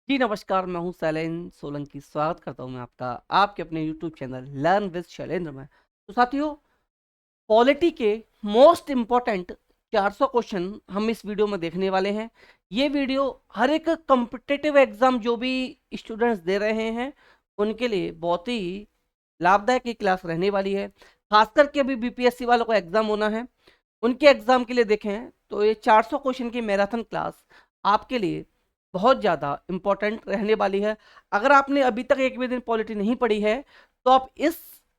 जी नमस्कार, मैं हूं शैलेंद्र सोलंकी। स्वागत करता हूं मैं आपका आपके अपने YouTube channel learn with Shailendra में। तो साथियों, पॉलिटी के मोस्ट इम्पोर्टेंट 400 क्वेश्चन हम इस वीडियो में देखने वाले हैं। ये वीडियो हर एक कॉम्पिटिटिव एग्जाम जो भी स्टूडेंट्स दे रहे हैं उनके लिए बहुत ही लाभदायक ये क्लास रहने वाली है। खास करके अभी बीपीएससी वालों का एग्जाम होना है, उनके एग्जाम के लिए देखें तो ये 400 क्वेश्चन की मैराथन क्लास आपके लिए बहुत ज़्यादा इम्पोर्टेंट रहने वाली है। अगर आपने अभी तक एक भी दिन पॉलिटी नहीं पढ़ी है तो आप इस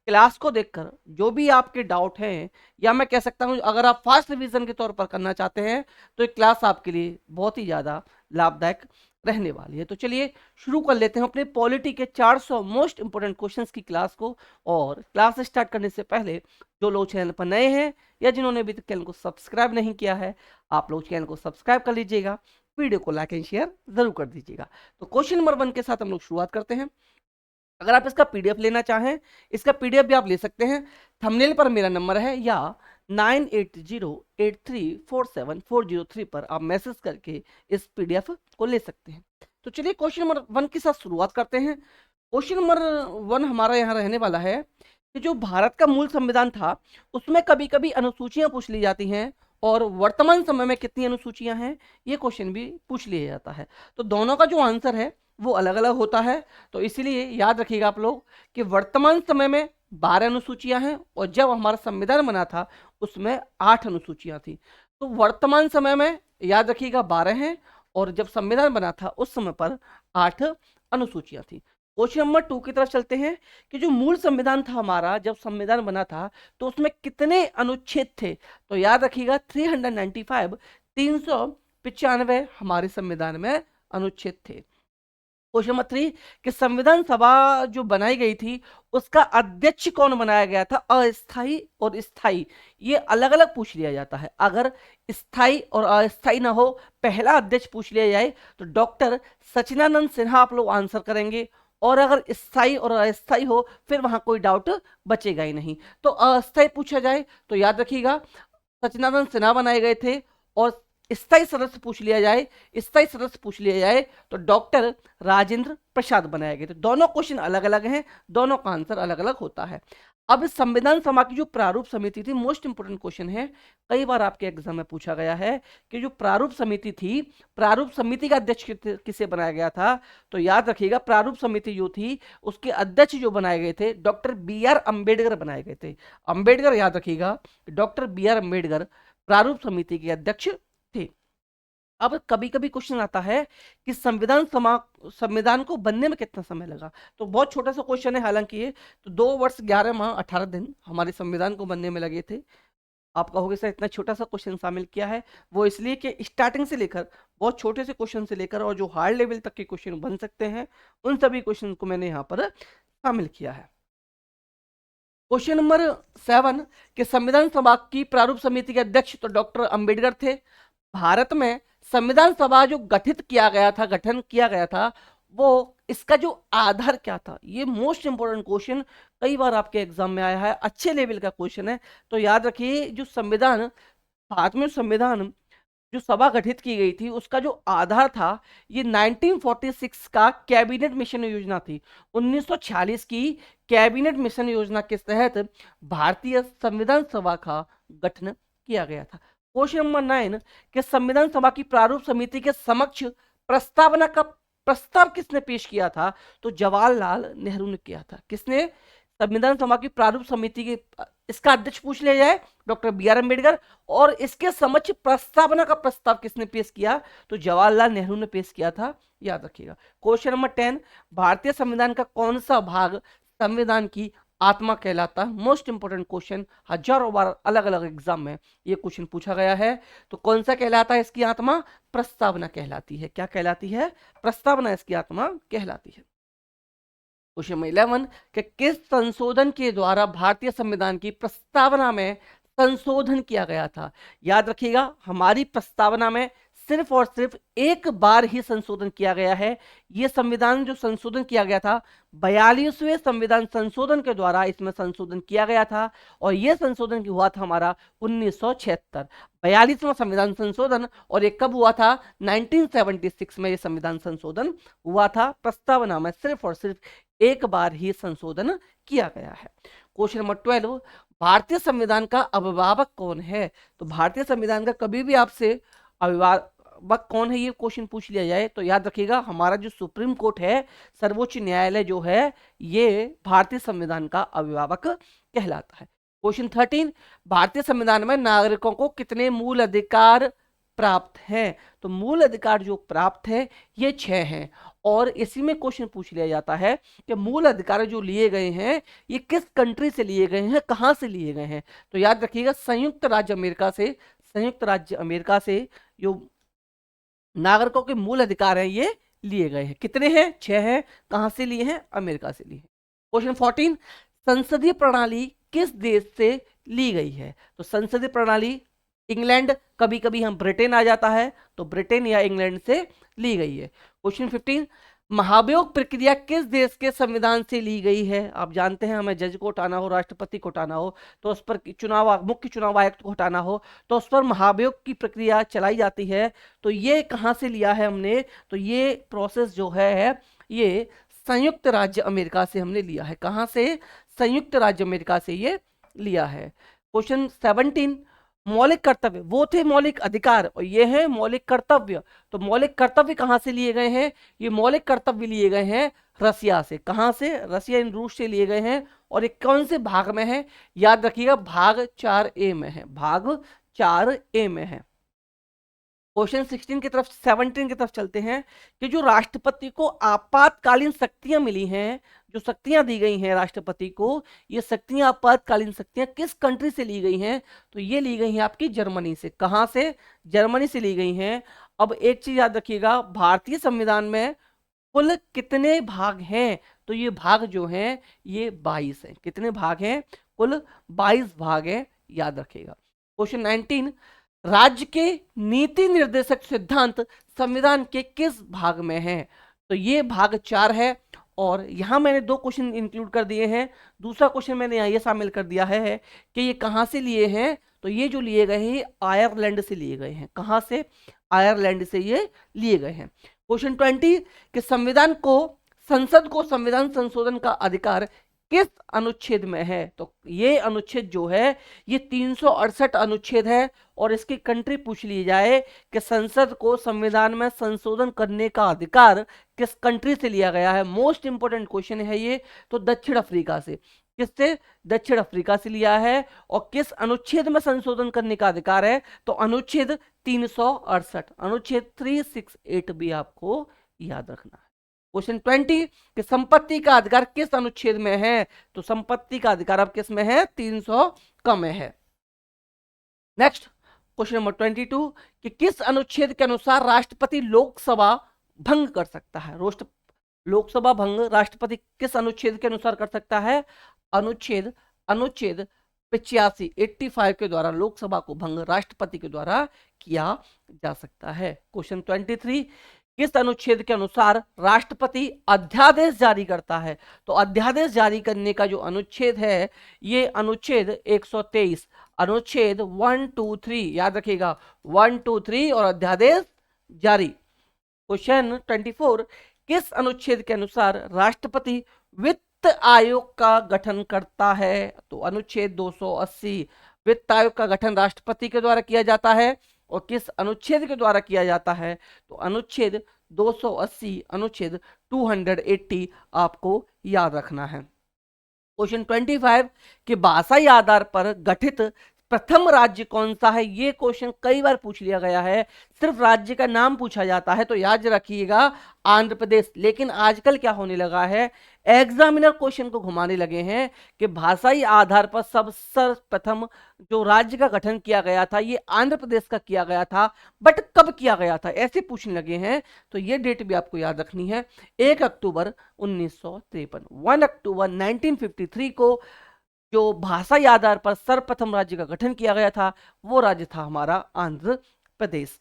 क्लास को देखकर जो भी आपके डाउट हैं, या मैं कह सकता हूं अगर आप फास्ट रिवीजन के तौर पर करना चाहते हैं तो ये क्लास आपके लिए बहुत ही ज़्यादा लाभदायक रहने वाली है। तो चलिए शुरू कर लेते हैं अपने पॉलिटी के 400 मोस्ट इंपोर्टेंट क्वेश्चंस की क्लास को। और क्लास स्टार्ट करने से पहले जो लोग चैनल पर नए हैं या जिन्होंने अभी तक चैनल को सब्सक्राइब नहीं किया है, आप लोग चैनल को सब्सक्राइब कर लीजिएगा, वीडियो को लाइक एंड शेयर जरूर कर दीजिएगा। तो क्वेश्चन नंबर 1 के साथ हम लोग शुरुआत करते हैं। अगर आप इसका पीडीएफ लेना चाहें, इसका पीडीएफ भी आप ले सकते हैं। थंबनेल पर मेरा नंबर है या 9808347403 पर आप मैसेज करके इस पीडीएफ को ले सकते हैं। तो चलिए क्वेश्चन नंबर 1 के साथ शुरुआत करते हैं। क्वेश्चन नंबर 1 हमारा यहाँ रहने वाला है कि जो भारत का मूल संविधान था उसमें कभी कभी अनुसूचियां पूछ ली जाती हैं, और वर्तमान समय में कितनी अनुसूचियां हैं ये क्वेश्चन भी पूछ लिया जाता है। तो दोनों का जो आंसर है वो अलग अलग होता है। तो इसीलिए याद रखिएगा आप लोग कि वर्तमान समय में 12 अनुसूचियां हैं, और जब हमारा संविधान बना था उसमें 8 अनुसूचियां थी। तो वर्तमान समय में याद रखिएगा 12 हैं, और जब संविधान बना था उस समय पर 8 अनुसूचियां थी। क्वेश्चन नंबर 2 की तरफ चलते हैं कि जो मूल संविधान था हमारा, जब संविधान बना था तो उसमें कितने अनुच्छेद थे। तो याद रखिएगा 395 395 हमारे संविधान में अनुच्छेद थे। क्वेश्चन नंबर 3 कि संविधान सभा जो बनाई गई थी उसका अध्यक्ष कौन बनाया गया था। अस्थाई और स्थाई ये अलग अलग पूछ लिया जाता है। अगर स्थाई और अस्थाई ना हो, पहला अध्यक्ष पूछ लिया जाए तो डॉक्टर सचिदानंद सिन्हा आप लोग आंसर करेंगे, और अगर स्थाई और अस्थाई हो फिर वहां कोई डाउट बचेगा ही नहीं। तो अस्थाई पूछा जाए तो याद रखिएगा सचिदानंद सिन्हा बनाए गए थे, और स्थायी सदस्य पूछ लिया जाए तो डॉक्टर राजेंद्र प्रसाद बनाए गए थे। दोनों क्वेश्चन अलग अलग हैं, दोनों का आंसर अलग अलग होता है। अब संविधान सभा की जो प्रारूप समिति थी, मोस्ट इंपोर्टेंट क्वेश्चन है, कई बार आपके एग्जाम में पूछा गया है कि जो प्रारूप समिति थी, प्रारूप समिति का अध्यक्ष किसे बनाया गया था। तो याद रखिएगा प्रारूप समिति जो थी उसके अध्यक्ष जो बनाए गए थे डॉक्टर बी आर अम्बेडकर बनाए गए थे। अम्बेडकर याद रखिएगा, डॉक्टर बी आर अम्बेडकर प्रारूप समिति के अध्यक्ष थे। अब कभी कभी क्वेश्चन आता है कि संविधान को बनने में कितना समय लगा। तो बहुत छोटा सा क्वेश्चन है, हालांकि ये तो 2 वर्ष 11 माह 18 दिन हमारे संविधान को बनने में लगे थे। आप कहोगे सर इतना छोटा सा क्वेश्चन शामिल किया है, वो इसलिए कि स्टार्टिंग से लेकर बहुत छोटे से क्वेश्चन से लेकर और जो हार्ड लेवल तक के क्वेश्चन बन सकते हैं उन सभी क्वेश्चन को मैंने यहाँ पर शामिल किया है। क्वेश्चन नंबर 7 कि संविधान सभा की प्रारूप समिति के अध्यक्ष तो डॉक्टर अंबेडकर थे। भारत में संविधान सभा जो गठन किया गया था वो इसका जो आधार क्या था, ये मोस्ट इंपोर्टेंट क्वेश्चन कई बार आपके एग्जाम में आया है, अच्छे लेवल का क्वेश्चन है। तो याद रखिए जो संविधान, भारत में संविधान जो सभा गठित की गई थी उसका जो आधार था ये 1946 का कैबिनेट मिशन योजना थी। 1946 की कैबिनेट मिशन योजना के तहत भारतीय संविधान सभा का गठन किया गया था। क्वेश्चन नंबर 9 कि संविधान सभा की प्रारूप समिति के समक्ष प्रस्तावना का प्रस्ताव किसने पेश किया था। तो जवाहरलाल नेहरू ने किया था। किसने? संविधान सभा की प्रारूप समिति के इसका अध्यक्ष पूछ लिया जाए डॉक्टर बी आर अम्बेडकर, और इसके समक्ष प्रस्तावना का प्रस्ताव किसने पेश किया। तो जवाहरलाल नेहरू ने पेश किया था, याद रखिएगा। क्वेश्चन नंबर 10 भारतीय संविधान का कौन सा भाग संविधान की आत्मा कहलाता है। मोस्ट इंपोर्टेंट क्वेश्चन, हजारों बार अलग अलग एग्जाम में ये क्वेश्चन पूछा गया है। तो कौन सा कहलाता है इसकी आत्मा? प्रस्तावना कहलाती है। क्या कहलाती है? प्रस्तावना इसकी आत्मा कहलाती है। क्वेश्चन नंबर 11 कि किस संशोधन के द्वारा भारतीय संविधान की प्रस्तावना में संशोधन किया गया था। याद रखिएगा हमारी प्रस्तावना में सिर्फ और सिर्फ एक बार ही संशोधन किया गया है। ये संविधान जो संशोधन किया गया था 42वें संविधान संशोधन के द्वारा इसमें संशोधन किया गया था, और यह संशोधन हुआ था हमारा 1976, 42वां संविधान संशोधन। और ये कब हुआ था? 1976 में ये संविधान संशोधन हुआ था। प्रस्तावना में सिर्फ और सिर्फ एक बार ही संशोधन किया गया है। क्वेश्चन नंबर 12, भारतीय संविधान का अभिभावक कौन है? तो भारतीय संविधान का कभी भी आपसे अभिभावक कौन है ये क्वेश्चन पूछ लिया जाए तो याद रखिएगा हमारा जो सुप्रीम कोर्ट है, सर्वोच्च न्यायालय जो है, ये भारतीय संविधान का अभिभावक कहलाता है। क्वेश्चन 13, भारतीय संविधान में नागरिकों को कितने मूल अधिकार प्राप्त हैं? तो मूल अधिकार जो प्राप्त है ये 6 हैं, और इसी में क्वेश्चन पूछ लिया जाता है कि मूल अधिकार जो लिए गए हैं ये किस कंट्री से लिए गए हैं, कहां से लिए गए हैं? तो याद रखिएगा संयुक्त राज्य अमेरिका से जो नागरिकों के मूल अधिकार हैं ये लिए गए हैं। कितने हैं? 6 हैं। कहां से लिए हैं? अमेरिका से लिए हैं। क्वेश्चन 14, संसदीय प्रणाली किस देश से ली गई है? तो संसदीय प्रणाली इंग्लैंड, कभी कभी हम ब्रिटेन आ जाता है, तो ब्रिटेन या इंग्लैंड से ली गई है। क्वेश्चन 15, महाभियोग प्रक्रिया किस देश के संविधान से ली गई है? आप जानते हैं हमें जज को हटाना हो, राष्ट्रपति को हटाना हो, तो उस पर मुख्य चुनाव आयुक्त को हटाना हो तो उस पर महाभियोग की प्रक्रिया चलाई जाती है। तो ये कहां से लिया है हमने? तो ये प्रोसेस जो है ये संयुक्त राज्य अमेरिका से हमने लिया है। कहां से? संयुक्त राज्य अमेरिका से ये लिया है। क्वेश्चन 17, मौलिक कर्तव्य, वो थे मौलिक अधिकार और ये है मौलिक कर्तव्य। तो मौलिक कर्तव्य कहां से लिए गए हैं? ये मौलिक कर्तव्य लिए गए हैं रसिया से। कहां से? रसिया इन रूस से लिए गए हैं। और ये कौन से भाग में है? याद रखिएगा भाग 4A में है। भाग 4A में है। क्वेश्चन 17 की तरफ चलते हैं कि जो राष्ट्रपति को आपातकालीन शक्तियां मिली हैं, जो शक्तियां दी गई हैं राष्ट्रपति को, ये शक्तियां आपातकालीन शक्तियां किस कंट्री से ली गई हैं? तो ये ली गई हैं आपकी जर्मनी से। कहां से? जर्मनी से ली गई हैं। अब एक चीज याद रखिएगा, भारतीय संविधान में कुल कितने भाग हैं? तो ये भाग जो हैं ये 22 हैं। कितने भाग हैं? कुल 22 भाग हैं, याद रखिएगा। क्वेश्चन 19, राज्य के नीति निर्देशक सिद्धांत संविधान के किस भाग में है? तो ये भाग 4 है, और यहां मैंने 2 क्वेश्चन इंक्लूड कर दिए हैं। दूसरा क्वेश्चन मैंने यहाँ ये शामिल कर दिया है कि ये कहां से लिए हैं? तो ये जो लिए गए हैं आयरलैंड से लिए गए हैं। कहां से? आयरलैंड से ये लिए गए हैं। क्वेश्चन 20, कि संसद को संविधान संशोधन का अधिकार किस अनुच्छेद में है? तो ये अनुच्छेद जो है ये 368 अनुच्छेद है, और इसकी कंट्री पूछ ली जाए कि संसद को संविधान में संशोधन करने का अधिकार किस कंट्री से लिया गया है, मोस्ट इंपोर्टेंट क्वेश्चन है ये। तो दक्षिण अफ्रीका से। किससे? दक्षिण अफ्रीका से लिया है। और किस अनुच्छेद में संशोधन करने का अधिकार है? तो अनुच्छेद 368, अनुच्छेद 368 भी आपको याद रखना है। क्वेश्चन 20, कि संपत्ति का अधिकार किस अनुच्छेद में है? तो संपत्ति का अधिकार अब किस में है? 300 का में है। नेक्स्ट क्वेश्चन नंबर 22, कि किस अनुच्छेद के अनुसार राष्ट्रपति लोकसभा भंग कर सकता है? लोकसभा भंग राष्ट्रपति किस अनुच्छेद के अनुसार कर सकता है? अनुच्छेद 85 85 के द्वारा लोकसभा को भंग राष्ट्रपति के द्वारा किया जा सकता है। क्वेश्चन 23, किस अनुच्छेद के अनुसार राष्ट्रपति अध्यादेश जारी करता है? तो अध्यादेश जारी करने का जो अनुच्छेद है ये अनुच्छेद 123, अनुच्छेद 1, 2, 3, याद रखिएगा 1, 2, 3 और अध्यादेश जारी। क्वेश्चन 24, किस अनुच्छेद के अनुसार राष्ट्रपति वित्त आयोग का गठन करता है? तो अनुच्छेद 280, वित्त आयोग का गठन राष्ट्रपति के द्वारा किया जाता है। और किस अनुच्छेद के द्वारा किया जाता है? तो अनुच्छेद 280, अनुच्छेद 280 आपको याद रखना है। क्वेश्चन 25, कि भाषाई आधार पर गठित प्रथम राज्य कौन सा है? ये क्वेश्चन कई बार पूछ लिया गया है। सिर्फ राज्य का नाम पूछा जाता है तो याद रखिएगा आंध्र प्रदेश। लेकिन आजकल क्या होने लगा है, एग्जामिनर क्वेश्चन को घुमाने लगे हैं कि भाषाई आधार पर सर्वप्रथम जो राज्य का गठन किया गया था ये आंध्र प्रदेश का किया गया था, बट कब किया गया था ऐसे पूछने लगे हैं। तो ये डेट भी आपको याद रखनी है, 1 अक्टूबर 1953, 1 अक्टूबर 1953 को जो भाषाई आधार पर सर्वप्रथम राज्य का गठन किया गया था वो राज्य था हमारा आंध्र प्रदेश।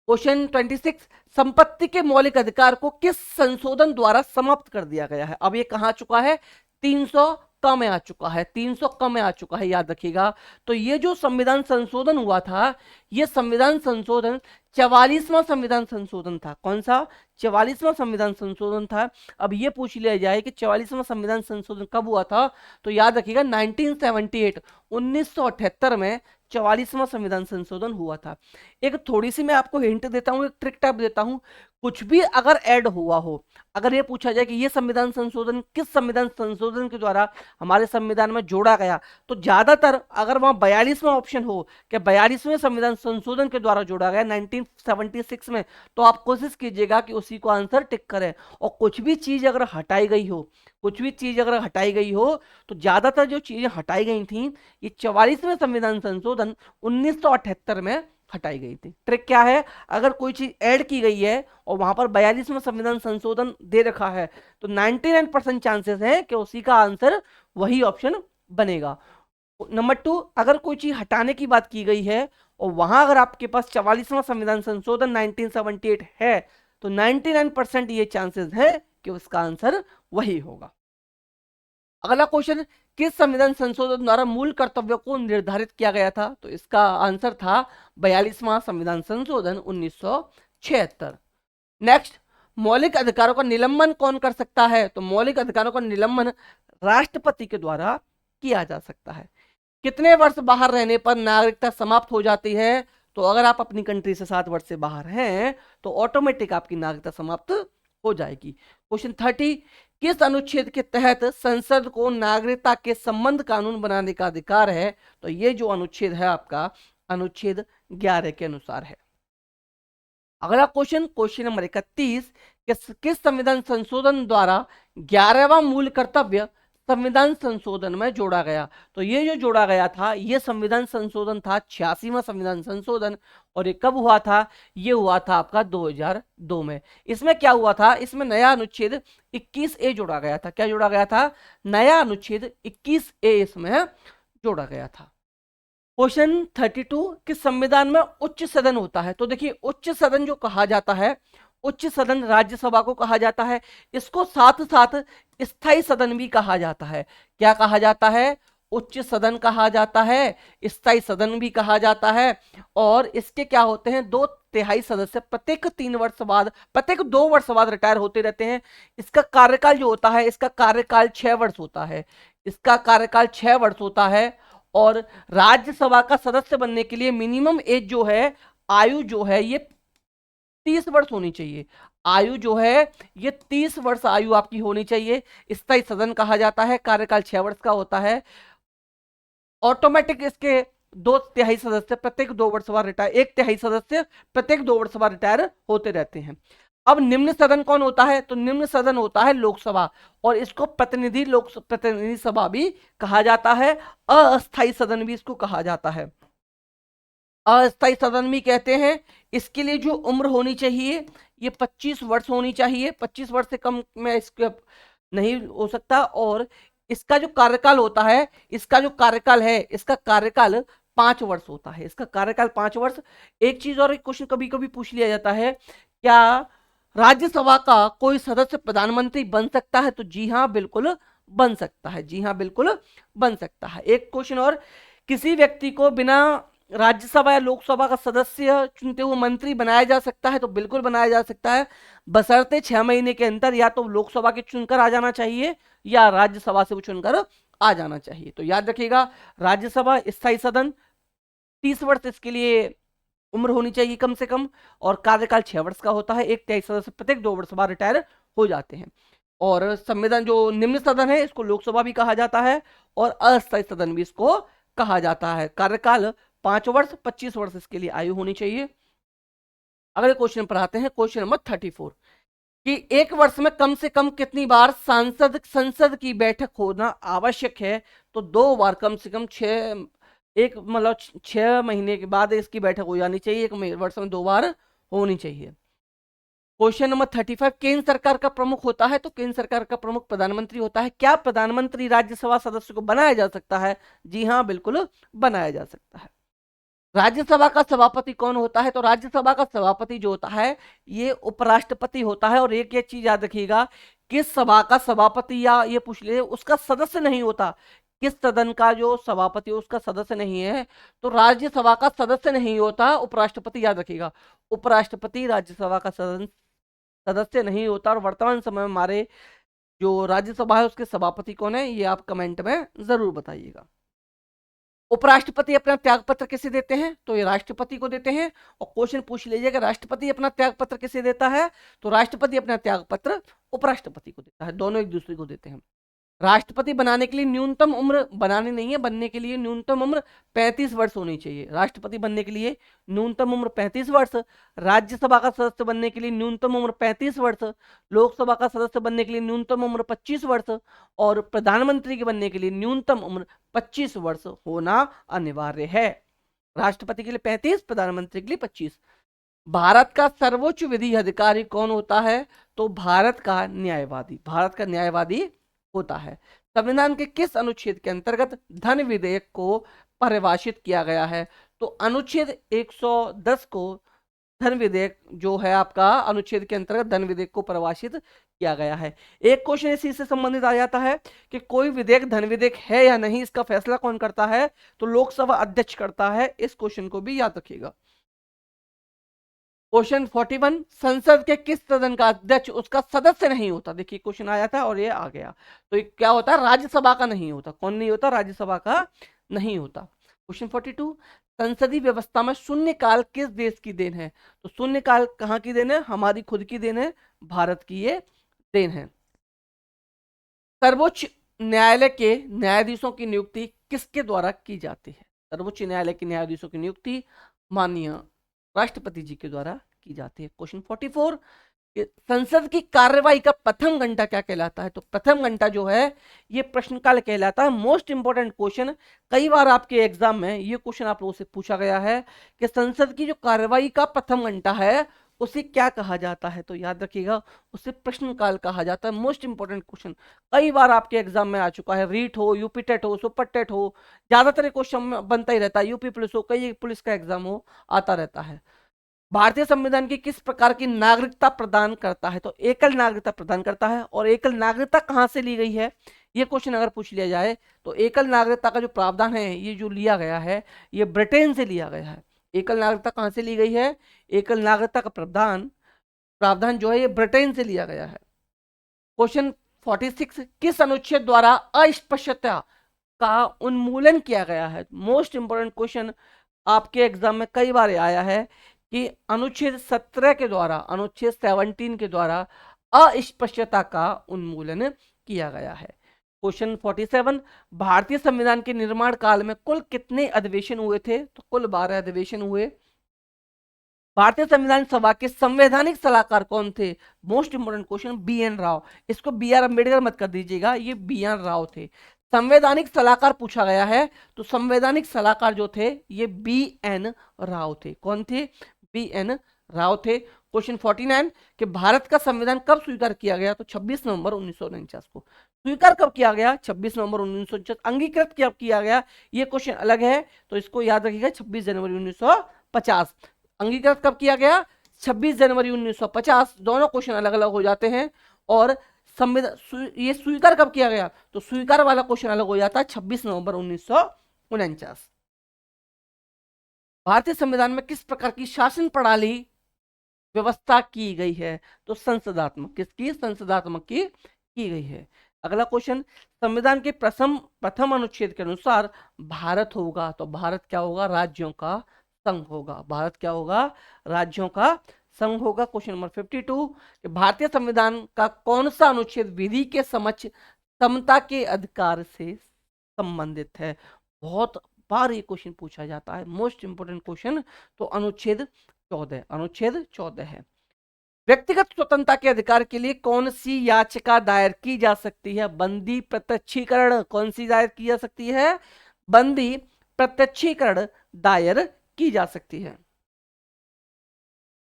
क्वेश्चन 26, संपत्ति के मौलिक अधिकार को किस संशोधन द्वारा समाप्त कर दिया गया है? अब ये कहां आ चुका है? 300 कम में आ चुका है, 300 कम में आ चुका है, याद रखिएगा। तो ये जो संविधान संशोधन हुआ था, ये संविधान संशोधन 44वां संविधान संशोधन था। कौन सा? 44वां संविधान संशोधन था। अब ये पूछ लिया जाए कि 44वां संविधान संशोधन कब हुआ था, तो याद रखिएगा 1978, 1978 में 44वां संविधान संशोधन हुआ था। एक थोड़ी सी मैं आपको हिंट देता हूं, एक ट्रिक टाइप देता हूं। कुछ भी अगर ऐड हुआ हो, अगर ये पूछा जाए कि ये संविधान संशोधन किस संविधान संशोधन के द्वारा हमारे संविधान में जोड़ा गया, तो ज्यादातर अगर वहां 42वां ऑप्शन हो कि 42वें संविधान संशोधन के द्वारा जोड़ा गया 1976 में, तो आप कोशिश कीजिएगा कि उसी को आंसर टिक करें। और कुछ भी चीज अगर हटाई गई हो, कुछ भी चीज अगर हटाई गई हो, तो ज्यादातर जो चीजें हटाई गई थी ये 44वें संविधान संशोधन 1978 में हटाई गई थी। ट्रिक क्या है? अगर कोई चीज ऐड की गई है और वहां पर 42वां संविधान संशोधन दे रखा है, तो 99% चांसेस है कि उसी का आंसर वही ऑप्शन बनेगा। नंबर 2, अगर कोई चीज हटाने की बात की गई है और वहां अगर आपके पास 44वां संविधान संशोधन 1978 है, तो 99% ये चांसेस है कि उसका आंसर वही होगा। अगला क्वेश्चन, किस संविधान संशोधन द्वारा मूल कर्तव्यों को निर्धारित किया गया था? तो इसका आंसर था 42वां संविधान संशोधन 1976। नेक्स्ट, मौलिक अधिकारों का निलंबन कौन कर सकता है? तो मौलिक अधिकारों का निलंबन राष्ट्रपति के द्वारा किया जा सकता है। कितने वर्ष बाहर रहने पर नागरिकता समाप्त हो जाती है? तो अगर आप अपनी कंट्री से 7 वर्ष से बाहर हैं तो ऑटोमेटिक आपकी नागरिकता समाप्त हो जाएगी। क्वेश्चन 30, किस अनुच्छेद के तहत संसद को नागरिकता के संबंध कानून बनाने का अधिकार है? तो ये जो अनुच्छेद है आपका अनुच्छेद 11 के अनुसार है। अगला क्वेश्चन, क्वेश्चन नंबर 31, किस संविधान संशोधन द्वारा 11वां मूल कर्तव्य संविधान संशोधन में जोड़ा गया? तो ये जो जोड़ा गया था, ये संविधान संशोधन था 86वां संविधान संशोधन। और ये कब हुआ था? ये हुआ था आपका 2002 में। इसमें क्या हुआ था? इसमें नया अनुच्छेद 21A जोड़ा गया था। क्या जोड़ा गया था? नया अनुच्छेद 21A इसमें जोड़ा गया था। क्वेश्चन 32, कि संविधान में उच्च सदन होता है? तो देखिए, उच्च सदन जो कहा जाता है, उच्च सदन राज्यसभा को कहा जाता है। इसको साथ साथ स्थायी सदन भी कहा जाता है। क्या कहा जाता है? उच्च सदन कहा जाता है, स्थायी सदन भी कहा जाता है। और इसके क्या होते हैं? 2/3 सदस्य प्रत्येक 3 वर्ष बाद, प्रत्येक 2 वर्ष बाद रिटायर होते रहते हैं। इसका कार्यकाल जो होता है, इसका कार्यकाल 6 वर्ष होता है। इसका कार्यकाल 6 वर्ष होता है। और राज्यसभा का सदस्य बनने के लिए मिनिमम एज जो है, आयु जो है, ये 30 वर्ष होनी चाहिए। आयु जो है ये 30 वर्ष आयु आपकी होनी चाहिए। स्थायी सदन कहा जाता है, कार्यकाल 6 वर्ष का होता है। ऑटोमेटिक इसके 2/3 सदस्य प्रत्येक 2 वर्ष बाद रिटायर, 1/3 सदस्य प्रत्येक 2 वर्ष बाद रिटायर होते रहते हैं। अब निम्न सदन कौन होता है? तो निम्न सदन होता है लोकसभा, और इसको प्रतिनिधि सभा भी कहा जाता है। अस्थायी सदन भी इसको कहा जाता है, अस्थायी सदन भी कहते हैं। इसके लिए जो उम्र होनी चाहिए ये 25 वर्ष होनी चाहिए। 25 वर्ष से कम में इसके नहीं हो सकता। और इसका जो कार्यकाल होता है, इसका जो कार्यकाल है, इसका कार्यकाल 5 वर्ष होता है। इसका कार्यकाल 5 वर्ष। एक चीज और, एक क्वेश्चन कभी कभी पूछ लिया जाता है, क्या राज्यसभा का कोई सदस्य प्रधानमंत्री बन सकता है? तो जी हाँ, बिल्कुल बन सकता है। जी हाँ, बिल्कुल बन सकता है। एक क्वेश्चन और, किसी व्यक्ति को बिना राज्यसभा या लोकसभा का सदस्य चुनते हुए मंत्री बनाया जा सकता है? तो बिल्कुल बनाया जा सकता है, बशर्ते 6 महीने के अंदर या तो लोकसभा के चुनकर आ जाना चाहिए या राज्यसभा से वो चुनकर आ जाना चाहिए। तो याद रखिएगा, राज्यसभा, स्थायी सदन, 30 वर्ष इसके लिए उम्र होनी चाहिए कम से कम, और कार्यकाल 6 वर्ष का होता है। 1/3 सदस्य प्रत्येक 2 वर्ष बाद रिटायर हो जाते हैं। और संविधान जो निम्न सदन है, इसको लोकसभा भी कहा जाता है और अस्थायी सदन भी इसको कहा जाता है। कार्यकाल 5 वर्ष, 25 वर्ष इसके लिए आयु होनी चाहिए। अगले क्वेश्चन पर आते हैं, क्वेश्चन नंबर 34, कि एक वर्ष में कम से कम कितनी बार संसद की बैठक होना आवश्यक है? तो 2 बार, कम से कम 6 महीने के बाद इसकी बैठक हो जानी चाहिए। एक वर्ष में 2 बार होनी चाहिए। क्वेश्चन नंबर 35, केंद्र सरकार का प्रमुख होता है? तो केंद्र सरकार का प्रमुख प्रधानमंत्री होता है। क्या प्रधानमंत्री राज्यसभा सदस्य को बनाया जा सकता है? जी हाँ, बिल्कुल बनाया जा सकता है। राज्यसभा का सभापति कौन होता है? तो राज्यसभा का सभापति जो होता है ये उपराष्ट्रपति होता है। और एक ये चीज याद रखिएगा, किस सभा का सभापति, या ये पूछ ले उसका सदस्य नहीं होता, किस सदन का जो सभापति है उसका सदस्य नहीं है, तो राज्यसभा का सदस्य नहीं होता उपराष्ट्रपति, याद रखिएगा। उपराष्ट्रपति राज्यसभा का सदस्य नहीं होता। और वर्तमान समय में हमारे जो राज्यसभा है उसके सभापति कौन है, ये आप कमेंट में जरूर बताइएगा। उपराष्ट्रपति अपना त्याग पत्र किसे देते हैं? तो ये राष्ट्रपति को देते हैं। और क्वेश्चन पूछ लीजिए कि राष्ट्रपति अपना त्याग पत्र किसे देता है? तो राष्ट्रपति अपना त्याग पत्र उपराष्ट्रपति को देता है, दोनों एक दूसरे को देते हैं। राष्ट्रपति बनाने के लिए न्यूनतम उम्र, बनाने नहीं है, बनने के लिए न्यूनतम उम्र 35 वर्ष होनी चाहिए। राष्ट्रपति बनने के लिए न्यूनतम उम्र 35 वर्ष, राज्यसभा का सदस्य बनने के लिए न्यूनतम उम्र 35 वर्ष, लोकसभा का सदस्य बनने के लिए न्यूनतम उम्र 25 वर्ष, और प्रधानमंत्री के बनने के लिए न्यूनतम उम्र 25 वर्ष होना अनिवार्य है। राष्ट्रपति के लिए 35, प्रधानमंत्री के लिए 25। भारत का सर्वोच्च विधि अधिकारी कौन होता है? तो भारत का न्यायवादी, भारत का न्यायवादी होता है। संविधान के किस अनुच्छेद के अंतर्गत धन विधेयक को परिभाषित किया गया है? तो अनुच्छेद 110 को धन विधेयक जो है आपका अनुच्छेद के अंतर्गत धन विधेयक को परिभाषित किया गया है। एक क्वेश्चन इसी से संबंधित आ जाता है कि कोई विधेयक धन विधेयक है या नहीं, इसका फैसला कौन करता है? तो लोकसभा अध्यक्ष करता है। इस क्वेश्चन को भी याद रखिएगा। क्वेश्चन 41, संसद के किस सदन का अध्यक्ष उसका सदस्य नहीं होता? देखिए क्वेश्चन आया था और ये आ गया। तो ये क्या होता है? राज्यसभा का नहीं होता। कौन नहीं होता? राज्यसभा का नहीं होता। क्वेश्चन 42, संसदीय व्यवस्था में शून्यकाल किस देश की देन है? तो शून्यकाल कहाँ की देन है? हमारी खुद की देन है, भारत की ये देन है। सर्वोच्च न्यायालय के न्यायाधीशों की नियुक्ति किसके द्वारा की जाती है? सर्वोच्च न्यायालय के न्यायाधीशों की नियुक्ति माननीय राष्ट्रपति जी के द्वारा की जाती है। क्वेश्चन 44, संसद की कार्यवाही का प्रथम घंटा क्या कहलाता है? तो प्रथम घंटा जो है ये प्रश्नकाल कहलाता है। मोस्ट इंपोर्टेंट क्वेश्चन, कई बार आपके एग्जाम में ये क्वेश्चन आप लोगों से पूछा गया है कि संसद की जो कार्यवाही का प्रथम घंटा है उसे क्या कहा जाता है? तो याद रखिएगा, उसे प्रश्नकाल कहा जाता है। मोस्ट इंपोर्टेंट क्वेश्चन कई बार आपके एग्जाम में आ चुका है। रीट हो, यूपी टेट हो, सुपर टेट हो, ज्यादातर क्वेश्चन बनता ही रहता है। यूपी पुलिस हो, कई पुलिस का एग्जाम हो, आता रहता है। भारतीय संविधान की किस प्रकार की नागरिकता प्रदान करता है? तो एकल नागरिकता प्रदान करता है। और एकल नागरिकता कहां से ली गई है, ये क्वेश्चन अगर पूछ लिया जाए तो एकल नागरिकता का जो प्रावधान है ये जो लिया गया है ये ब्रिटेन से लिया गया है। एकल नागरिकता कहां से ली गई है? एकल नागरिकता का प्रावधान जो है ये ब्रिटेन से लिया गया है। क्वेश्चन 46, किस अनुच्छेद द्वारा अस्पृश्यता का उन्मूलन किया गया है? मोस्ट इंपोर्टेंट क्वेश्चन आपके एग्जाम में कई बार आया है कि अनुच्छेद 17 के द्वारा, अनुच्छेद 17 के द्वारा अस्पृश्यता का उन्मूलन किया गया है। क्वेश्चन 47, भारतीय संविधान के निर्माण काल में कुल कितने अधिवेशन हुए थे? तो कुल 12 अधिवेशन हुए। भारतीय संविधान सभा के संवैधानिक सलाहकार कौन थे? Most important question, B N Rau. इसको बी आर अम्बेडकर मत कर दीजिएगा, ये बी एन राव थे। संवैधानिक सलाहकार पूछा गया है तो संवैधानिक सलाहकार जो थे ये बी एन राव थे। कौन थे? बी एन राव थे। क्वेश्चन 49, कि भारत का संविधान कब स्वीकार किया गया? तो 26 नवंबर 1949 को। स्वीकार कब किया गया? 26 नवंबर 1949। अंगीकृत कब किया गया? ये क्वेश्चन अलग है, तो इसको याद रखिएगा, 26 जनवरी 1950। अंगीकृत कब किया गया? 26 जनवरी 1950। दोनों क्वेश्चन अलग अलग हो जाते हैं। और संविधान ये स्वीकार कब किया गया? तो स्वीकार वाला क्वेश्चन अलग हो जाता है, 26 नवंबर 1949। भारतीय संविधान में किस प्रकार की शासन प्रणाली व्यवस्था की गई है? तो संसदात्मक। किसकी? संसदात्मक की गई है। अगला क्वेश्चन, संविधान के प्रथम अनुच्छेद के अनुसार भारत होगा, तो भारत क्या होगा? राज्यों का संघ होगा। भारत क्या होगा? राज्यों का संघ होगा। क्वेश्चन नंबर 52, कि भारतीय संविधान का कौन सा अनुच्छेद विधि के समक्ष समता के अधिकार से संबंधित है? बहुत बार ये क्वेश्चन पूछा जाता है, मोस्ट इंपोर्टेंट क्वेश्चन। तो अनुच्छेद 14, अनुच्छेद 14 है। व्यक्तिगत स्वतंत्रता के अधिकार के लिए कौन सी याचिका दायर की जा सकती है? बंदी प्रत्यक्षीकरण। कौन सी दायर की जा सकती है? बंदी प्रत्यक्षीकरण दायर की जा सकती है।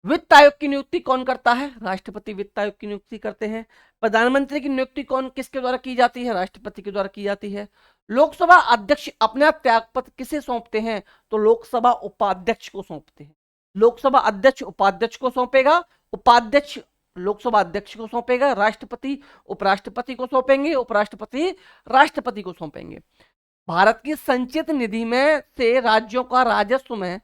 वित्त आयोग की नियुक्ति कौन करता है? राष्ट्रपति वित्त आयोग की नियुक्ति करते हैं। प्रधानमंत्री की नियुक्ति किसके द्वारा की जाती है? राष्ट्रपति के द्वारा की जाती है। लोकसभा अध्यक्ष अपना त्यागपत्र किसे सौंपते हैं? तो लोकसभा उपाध्यक्ष को सौंपते हैं। लोकसभा अध्यक्ष उपाध्यक्ष को सौंपेगा, उपाध्यक्ष लोकसभा अध्यक्ष को सौंपेगा, राष्ट्रपति उपराष्ट्रपति को सौंपेंगे, उपराष्ट्रपति राष्ट्रपति को सौंपेंगे। भारत की संचित निधि में से राज्यों का राजस्व में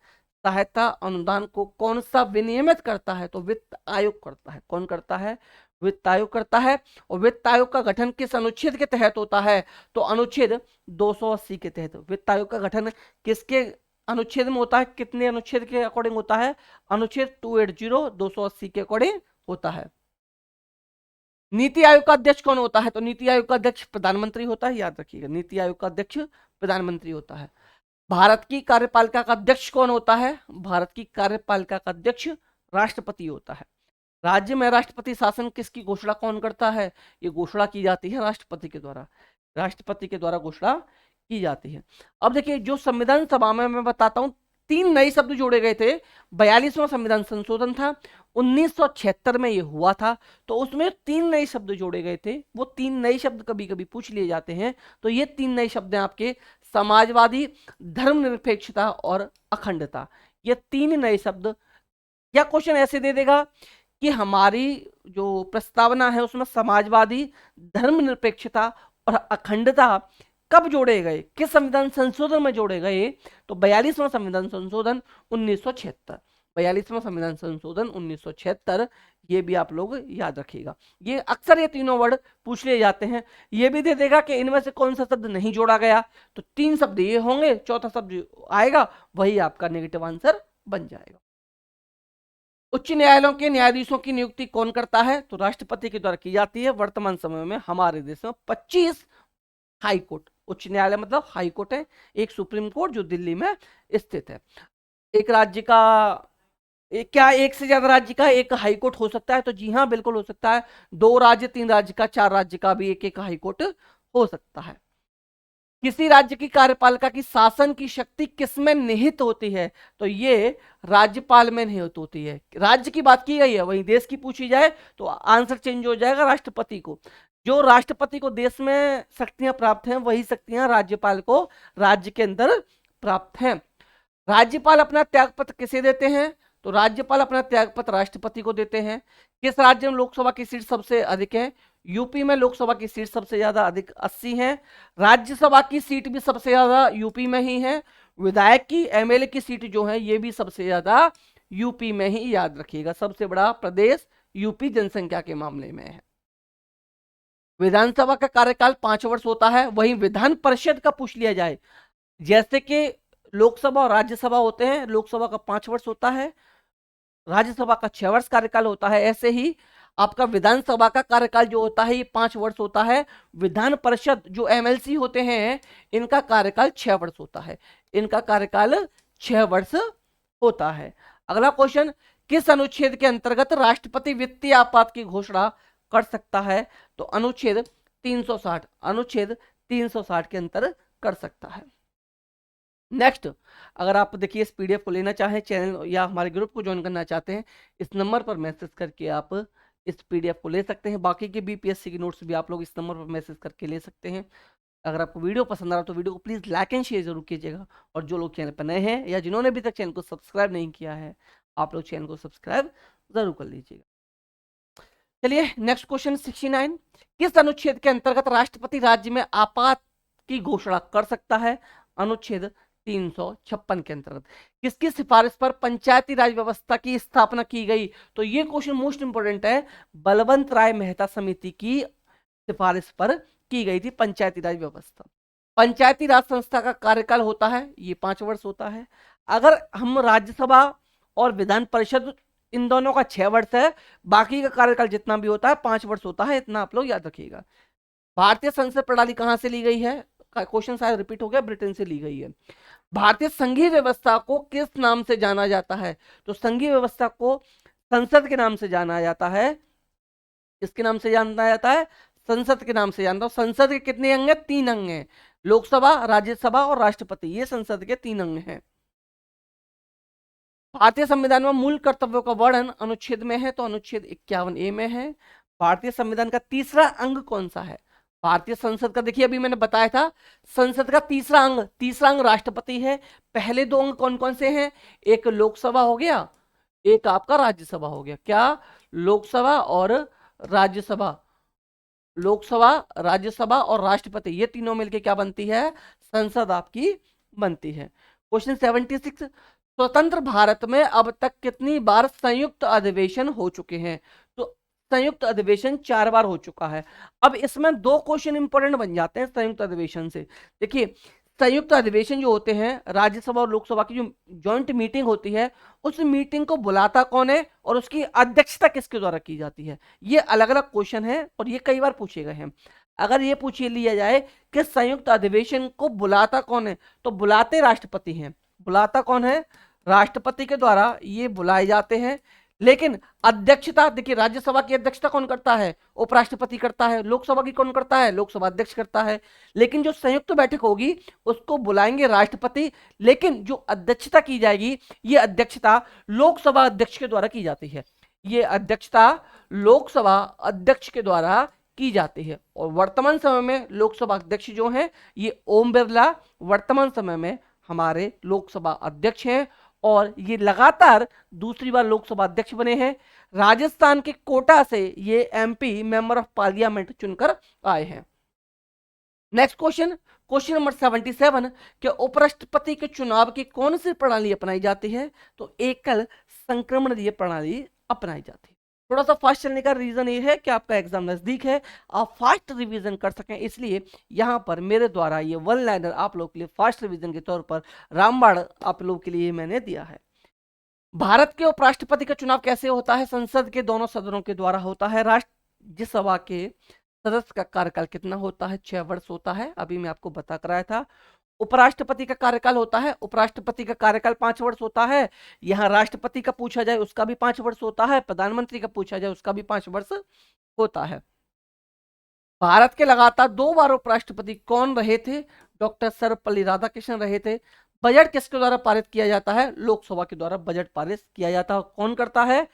सहायता अनुदान को कौन सा विनियमित करता है? तो वित्त आयोग करता है। कौन करता है? वित्त आयोग करता है। और वित्त आयोग का गठन किस अनुच्छेद के तहत होता है? तो अनुच्छेद 280 के तहत। वित्त आयोग का गठन किसके अनुच्छेद में होता है? कितने अनुच्छेद के अकॉर्डिंग होता है? अनुच्छेद 280 280 के अकॉर्डिंग होता है। नीति आयोग का अध्यक्ष कौन होता है? तो नीति आयोग का अध्यक्ष प्रधानमंत्री होता है, याद रखिएगा, नीति आयोग का अध्यक्ष प्रधानमंत्री होता है। भारत की कार्यपालिका का अध्यक्ष कौन होता है? भारत की कार्यपालिका का अध्यक्ष राष्ट्रपति होता है। राज्य में राष्ट्रपति शासन किसकी घोषणा कौन करता है? ये घोषणा की जाती है राष्ट्रपति के द्वारा। राष्ट्रपति के द्वारा घोषणा की जाती है। अब देखिए, जो संविधान सभा में मैं बताता हूं 3 नए शब्द जोड़े गए थे। 42वां संविधान संशोधन था, 1976 में ये हुआ था, तो उसमें 3 नए शब्द जोड़े गए थे। वो 3 नए शब्द कभी कभी पूछ लिए जाते हैं। तो ये 3 नए शब्द हैं आपके, समाजवादी, धर्मनिरपेक्षता और अखंडता। ये 3 नए शब्द। या क्वेश्चन ऐसे दे देगा कि हमारी जो प्रस्तावना है उसमें समाजवादी, धर्मनिरपेक्षता और अखंडता कब जोड़े गए, किस संविधान संशोधन में जोड़े गए? तो 42वां संविधान संशोधन 1976। 42वां संविधान संशोधन 1976, ये भी आप लोग याद रखिएगा। ये अक्सर ये तीनों वर्ड पूछ लिए जाते हैं। ये भी दे देगा कि इनमें से कौन सा शब्द नहीं जोड़ा गया, तो 3 शब्द ये होंगे, चौथा शब्द आएगा वही आपका नेगेटिव आंसर बन जाएगा। उच्च न्यायालयों के न्यायाधीशों की नियुक्ति कौन करता है? तो राष्ट्रपति के द्वारा की जाती है। वर्तमान समय में हमारे देश में 25 हाई कोर्ट, उच्च न्यायालय मतलब हाई कोर्ट है, एक सुप्रीम कोर्ट जो दिल्ली में स्थित है। एक राज्य का क्या एक से ज्यादा राज्य का एक हाई कोर्ट हो सकता है? तो जी हाँ, बिल्कुल हो सकता है। 2 राज्य, 3 राज्य का, 4 राज्य का भी एक एक हाई कोर्ट हो सकता है। किसी राज्य की कार्यपालिका की शासन की शक्ति किसमें निहित होती है? तो ये राज्यपाल में निहित होती है। राज्य की बात की गई है, वहीं देश की पूछी जाए तो आंसर चेंज हो जाएगा राष्ट्रपति को। जो राष्ट्रपति को देश में शक्तियां प्राप्त हैं वही शक्तियां राज्यपाल को राज्य के अंदर प्राप्त हैं। राज्यपाल अपना त्यागपत्र किसे देते हैं? तो राज्यपाल अपना त्यागपत्र राष्ट्रपति को देते हैं। किस राज्य में लोकसभा की सीट सबसे अधिक है? यूपी में लोकसभा की सीट सबसे ज्यादा अधिक 80 है। राज्यसभा की सीट भी सबसे ज्यादा यूपी में ही है। विधायक की, एमएलए की सीट जो है ये भी सबसे ज्यादा यूपी में ही, याद रखिएगा। सबसे बड़ा प्रदेश यूपी जनसंख्या के मामले में है। विधानसभा का कार्यकाल 5 वर्ष होता है। वहीं विधान परिषद का पूछ लिया जाए, जैसे कि लोकसभा और राज्यसभा होते हैं, लोकसभा का 5 वर्ष होता है, राज्यसभा का 6 वर्ष कार्यकाल होता है, ऐसे ही आपका विधानसभा का कार्यकाल जो होता है ये 5 वर्ष होता है। विधान परिषद जो एमएलसी होते हैं इनका कार्यकाल 6 वर्ष होता है। इनका कार्यकाल 6 वर्ष होता है। अगला क्वेश्चन, किस अनुच्छेद के अंतर्गत राष्ट्रपति वित्तीय आपात की घोषणा कर सकता है? तो अनुच्छेद 360, अनुच्छेद 360 के अंतर कर सकता है। नेक्स्ट, अगर आप देखिए इस पीडीएफ को लेना चाहें, चैनल या हमारे ग्रुप को ज्वाइन करना चाहते हैं, इस नंबर पर मैसेज करके आप इस पीडीएफ को ले सकते हैं। बाकी के बीपीएससी की नोट्स भी आप लोग इस नंबर पर मैसेज करके ले सकते हैं। अगर आपको वीडियो पसंद आ रहा तो वीडियो को प्लीज़ लाइक एंड शेयर जरूर कीजिएगा। और जो लोग चैनल पर नए हैं या जिन्होंने अभी तक चैनल को सब्सक्राइब नहीं किया है, आप लोग चैनल को सब्सक्राइब जरूर कर लीजिएगा। चलिए नेक्स्ट क्वेश्चन 69, किस अनुच्छेद के अंतर्गत राष्ट्रपति राज्य में आपात की घोषणा कर सकता है? अनुच्छेद 356 के अंतर्गत। किसकी सिफारिश पर पंचायती राज व्यवस्था की स्थापना की गई? तो ये क्वेश्चन मोस्ट इंपोर्टेंट है। बलवंत राय मेहता समिति की सिफारिश पर की गई थी पंचायती राज व्यवस्था। पंचायती राज संस्था का कार्यकाल होता है ये 5 वर्ष होता है। अगर हम राज्यसभा और विधान परिषद इन दोनों का 6 वर्ष है, बाकी का कार्यकाल जितना भी होता है 5 वर्ष होता है, इतना आप लोग याद रखिएगा। भारतीय संसद प्रणाली कहां से ली गई है? क्वेश्चन शायद रिपीट हो गया, ब्रिटेन से ली गई है। भारतीय संघीय व्यवस्था को किस नाम से जाना जाता है? तो संघीय व्यवस्था को संसद के नाम से जाना जाता है। किसके नाम से जाना जाता है? संसद के नाम से जानता हूं। संसद के कितने अंग हैं? 3 अंग हैं, लोकसभा, राज्यसभा और राष्ट्रपति, ये संसद के 3 अंग हैं। भारतीय संविधान में मूल कर्तव्यों का वर्णन अनुच्छेद में है, तो अनुच्छेद 51A में है। भारतीय संविधान का तीसरा अंग कौन सा है? भारतीय संसद का देखिए अभी मैंने बताया था, संसद का तीसरा अंग राष्ट्रपति है। पहले दो अंग कौन कौन से हैं? एक लोकसभा हो गया, एक आपका राज्यसभा हो गया। क्या? लोकसभा और राज्यसभा। लोकसभा, राज्यसभा और राष्ट्रपति, ये तीनों मिलके क्या बनती है? संसद आपकी बनती है। क्वेश्चन 76, स्वतंत्र भारत में अब तक कितनी बार संयुक्त अधिवेशन हो चुके हैं? तो संयुक्त अधिवेशन 4 बार हो चुका है। अब इसमें दो क्वेश्चन इंपॉर्टेंट बन जाते हैं संयुक्त अधिवेशन से। देखिए, संयुक्त अधिवेशन जो होते हैं, राज्यसभा और लोकसभा की जो जॉइंट मीटिंग होती है, उस मीटिंग को बुलाता कौन है और उसकी अध्यक्षता किसके द्वारा की जाती है? ये अलग अलग क्वेश्चन है और ये कई बार पूछे गए हैं। अगर ये पूछ लिया जाए कि संयुक्त अधिवेशन को बुलाता कौन है, तो बुलाते राष्ट्रपति हैं। बुलाता कौन है? राष्ट्रपति के द्वारा ये बुलाए जाते हैं। लेकिन अध्यक्षता देखिए, राज्यसभा की अध्यक्षता कौन करता है? उपराष्ट्रपति करता है। लोकसभा की कौन करता है? लोकसभा अध्यक्ष करता है। लेकिन जो संयुक्त बैठक होगी उसको बुलाएंगे राष्ट्रपति, लेकिन जो अध्यक्षता की जाएगी, ये अध्यक्षता लोकसभा अध्यक्ष के द्वारा की जाती है। ये अध्यक्षता लोकसभा अध्यक्ष के द्वारा की जाती है। और वर्तमान समय में लोकसभा अध्यक्ष जो है ये ओम बिरला वर्तमान समय में हमारे लोकसभा अध्यक्ष हैं और ये लगातार दूसरी बार लोकसभा अध्यक्ष बने हैं। राजस्थान के कोटा से ये एमपी मेंबर ऑफ पार्लियामेंट चुनकर आए हैं। नेक्स्ट क्वेश्चन, क्वेश्चन नंबर 77, कि उपराष्ट्रपति के चुनाव की कौन सी प्रणाली अपनाई जाती है? तो एकल संक्रमण प्रणाली अपनाई जाती है। थोड़ा सा फास्ट चलने का रीजन ये है कि आपका एग्जाम नजदीक है, आप फास्ट रिवीजन कर सकें, इसलिए यहां पर मेरे द्वारा ये वन लाइनर आप लोग के लिए फास्ट रिवीजन के तौर पर रामबाण आप लोग के लिए मैंने दिया है। भारत के उपराष्ट्रपति का चुनाव कैसे होता है? संसद के दोनों सदनों के द्वारा होता है। राज्यसभा के सदस्य का कार्यकाल कितना होता है? 6 वर्ष होता है, अभी मैं आपको बता कराया था। उपराष्ट्रपति का कार्यकाल होता है, उपराष्ट्रपति का कार्यकाल 5 वर्ष होता है। यहां राष्ट्रपति का पूछा जाए उसका भी 5 वर्ष होता है, प्रधानमंत्री का पूछा जाए उसका भी 5 वर्ष होता है। भारत के लगातार 2 बार उपराष्ट्रपति कौन रहे थे? डॉक्टर सर्वपल्ली राधाकृष्णन रहे थे। बजट किसके द्वारा पारित किया जाता है? लोकसभा के द्वारा बजट पारित किया जाता है। कौन करता है?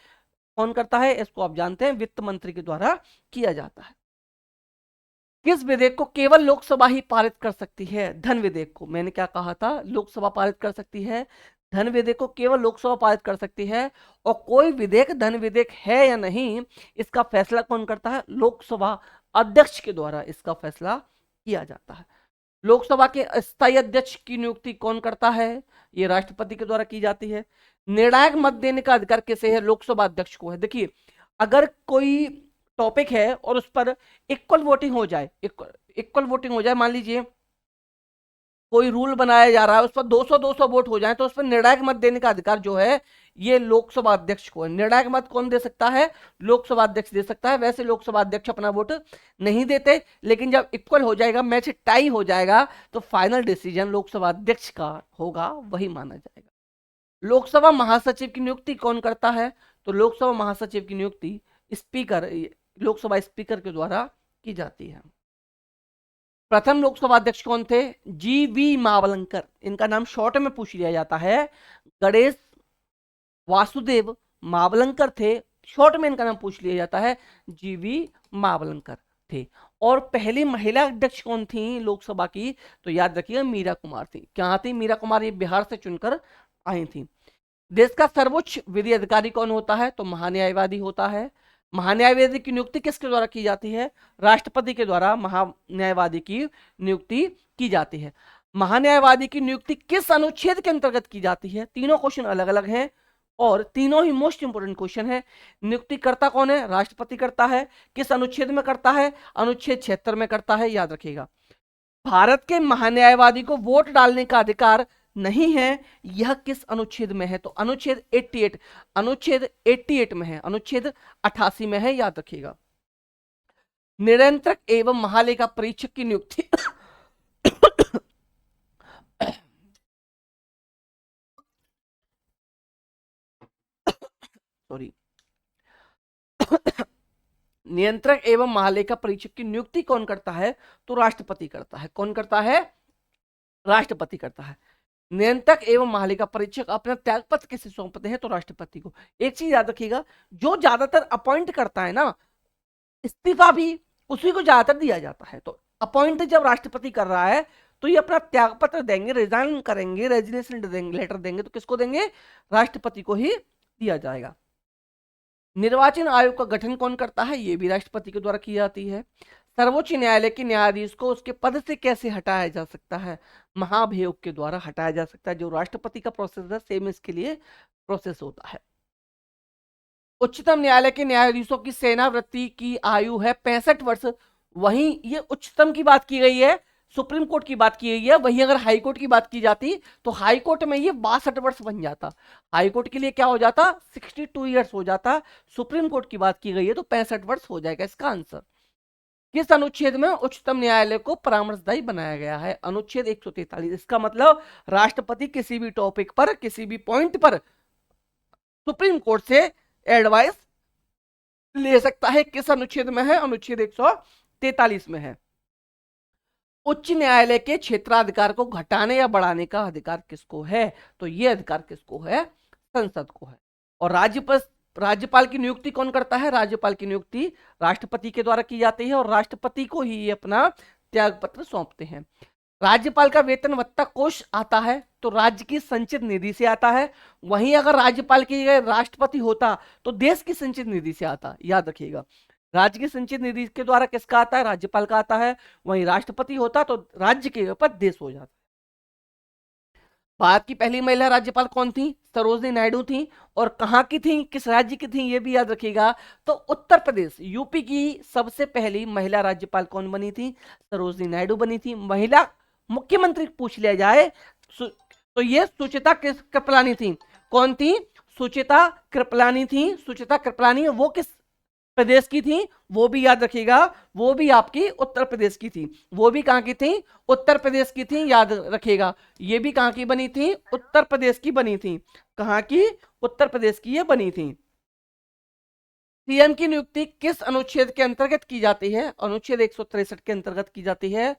कौन करता है इसको आप जानते हैं, वित्त मंत्री के द्वारा किया जाता है। किस विधेयक को केवल लोकसभा ही पारित कर सकती है? धन विधेयक को। मैंने क्या कहा था? लोकसभा पारित कर सकती है। धन विधेयक को केवल लोकसभा पारित कर सकती है। और कोई विधेयक धन विधेयक है या नहीं, इसका फैसला कौन करता है? लोकसभा अध्यक्ष के द्वारा इसका फैसला किया जाता है। लोकसभा के अस्थायी अध्यक्ष की नियुक्ति कौन करता है? ये राष्ट्रपति के द्वारा की जाती है। निर्णायक मत देने का अधिकार किसे है? लोकसभा अध्यक्ष को है। देखिए, अगर कोई टॉपिक है और उस पर इक्वल वोटिंग हो जाए, इक्वल वोटिंग हो जाए, मान लीजिए कोई रूल बनाया जा रहा है, उस पर 200-200 वोट हो जाए, तो उस पर निर्णायक मत देने का अधिकार जो है ये लोकसभा अध्यक्ष को है। निर्णायक मत कौन दे सकता है? लोकसभा अध्यक्ष दे सकता है। वैसे लोकसभा अध्यक्ष अपना वोट नहीं देते, लेकिन जब इक्वल हो जाएगा, मैच टाई हो जाएगा, तो फाइनल डिसीजन लोकसभा अध्यक्ष का होगा, वही माना जाएगा। लोकसभा महासचिव की नियुक्ति कौन करता है? तो लोकसभा महासचिव की नियुक्ति स्पीकर, लोकसभा स्पीकर के द्वारा की जाती है। प्रथम लोकसभा अध्यक्ष कौन थे? जीवी मावलंकर। इनका नाम शॉर्ट में पूछ लिया जाता है। गणेश वासुदेव मावलंकर थे, शॉर्ट में इनका नाम पूछ लिया जाता है, जीवी मावलंकर थे। और पहली महिला अध्यक्ष कौन थी लोकसभा की? तो याद रखिएगा, मीरा कुमार थी। क्या थी मीरा कुमार? ये बिहार से चुनकर आई थी। देश का सर्वोच्च विधि अधिकारी कौन होता है? तो महान्यायवादी होता है। महान्यायवादी की नियुक्ति किसके द्वारा की जाती है? राष्ट्रपति के द्वारा महान्यायवादी की नियुक्ति की जाती है। महान्यायवादी की नियुक्ति किस अनुच्छेद के अंतर्गत की जाती है? तीनों क्वेश्चन अलग अलग हैं और तीनों ही मोस्ट इंपोर्टेंट क्वेश्चन है। नियुक्ति करता कौन है? राष्ट्रपति करता है। किस अनुच्छेद में करता है? अनुच्छेद 76 में करता है, याद रखिएगा। भारत के महान्यायवादी को वोट डालने का अधिकार नहीं है, यह किस अनुच्छेद में है? तो अनुच्छेद 88, अनुच्छेद 88 में है, अनुच्छेद 88 में है, याद रखिएगा। नियंत्रक एवं महालेखा परीक्षक की नियुक्ति सॉरी नियंत्रक एवं महालेखा परीक्षक की नियुक्ति कौन करता है? तो राष्ट्रपति करता है। कौन करता है? राष्ट्रपति करता है। नियंत्रक एवं महालेखा परीक्षक अपना त्यागपत्र किसे सौंपते हैं? तो राष्ट्रपति को। एक चीज याद रखिएगा, जो ज्यादातर अपॉइंट करता है ना, इस्तीफा भी उसी को ज्यादातर दिया जाता है। तो अपॉइंट जब राष्ट्रपति कर रहा है तो ये अपना त्याग पत्र देंगे, रिजाइन करेंगे, रेजिग्नेशन लेटर देंगे, तो किसको देंगे? राष्ट्रपति को ही दिया जाएगा। निर्वाचन आयोग का गठन कौन करता है? ये भी राष्ट्रपति के द्वारा की जाती है। सर्वोच्च न्यायालय के न्यायाधीश को उसके पद से कैसे हटाया जा सकता है? महाभियोग के द्वारा हटाया जा सकता है। जो राष्ट्रपति का प्रोसेस है सेम इसके लिए प्रोसेस होता है। उच्चतम न्यायालय के न्यायाधीशों की सेनावृत्ति की आयु है 65 वर्ष। वहीं ये उच्चतम की बात की गई है, सुप्रीम कोर्ट की बात की गई है। वहीं अगर हाई कोर्ट की बात की जाती तो हाई कोर्ट में ये 62 वर्ष बन जाता। हाई कोर्ट के लिए क्या हो जाता? 62 ईयर्स हो जाता। सुप्रीम कोर्ट की बात की गई है तो 65 वर्ष हो जाएगा इसका आंसर। किस अनुच्छेद में उच्चतम न्यायालय को परामर्शदायी बनाया गया है? अनुच्छेद 143। इसका मतलब राष्ट्रपति किसी भी टॉपिक पर, किसी भी पॉइंट पर सुप्रीम कोर्ट से एडवाइस ले सकता है। किस अनुच्छेद में है? अनुच्छेद 143 में है। उच्च न्यायालय के क्षेत्राधिकार को घटाने या बढ़ाने का अधिकार किसको है? तो यह अधिकार किसको है? संसद को है। और राज्यपाल की नियुक्ति कौन करता है? राज्यपाल की नियुक्ति राष्ट्रपति के द्वारा की जाती है और राष्ट्रपति को ही अपना त्याग पत्र सौंपते हैं। राज्यपाल का वेतन भत्ता कोष आता है तो राज्य की संचित निधि से आता है। वहीं अगर राज्यपाल की जगह राष्ट्रपति होता तो देश की संचित निधि से आता, याद रखिएगा। राज्य की संचित निधि के द्वारा किसका आता है? राज्यपाल का आता है। वहीं राष्ट्रपति होता तो राज्य के ऊपर देश हो जाता। भारत की पहली महिला राज्यपाल कौन थी? सरोजिनी नायडू थी। और कहां की थी, किस राज्य की थी, ये भी याद रखिएगा। तो उत्तर प्रदेश, यूपी की सबसे पहली महिला राज्यपाल कौन बनी थी? सरोजिनी नायडू बनी थी। महिला मुख्यमंत्री पूछ लिया जाए तो ये सुचिता कृपलानी थी। कौन थी? सुचिता कृपलानी थी। सुचिता कृपलानी वो किस प्रदेश की थी? वो भी याद रखिएगा, वो भी आपकी उत्तर प्रदेश की थी। वो भी कहां की थी? उत्तर प्रदेश की थी, याद रखिएगा। ये भी कहां की बनी थी? उत्तर प्रदेश की बनी थी। कहां की? उत्तर प्रदेश की ये बनी थी। सीएम की नियुक्ति किस अनुच्छेद के अंतर्गत की जाती है? अनुच्छेद 163 के अंतर्गत की जाती है।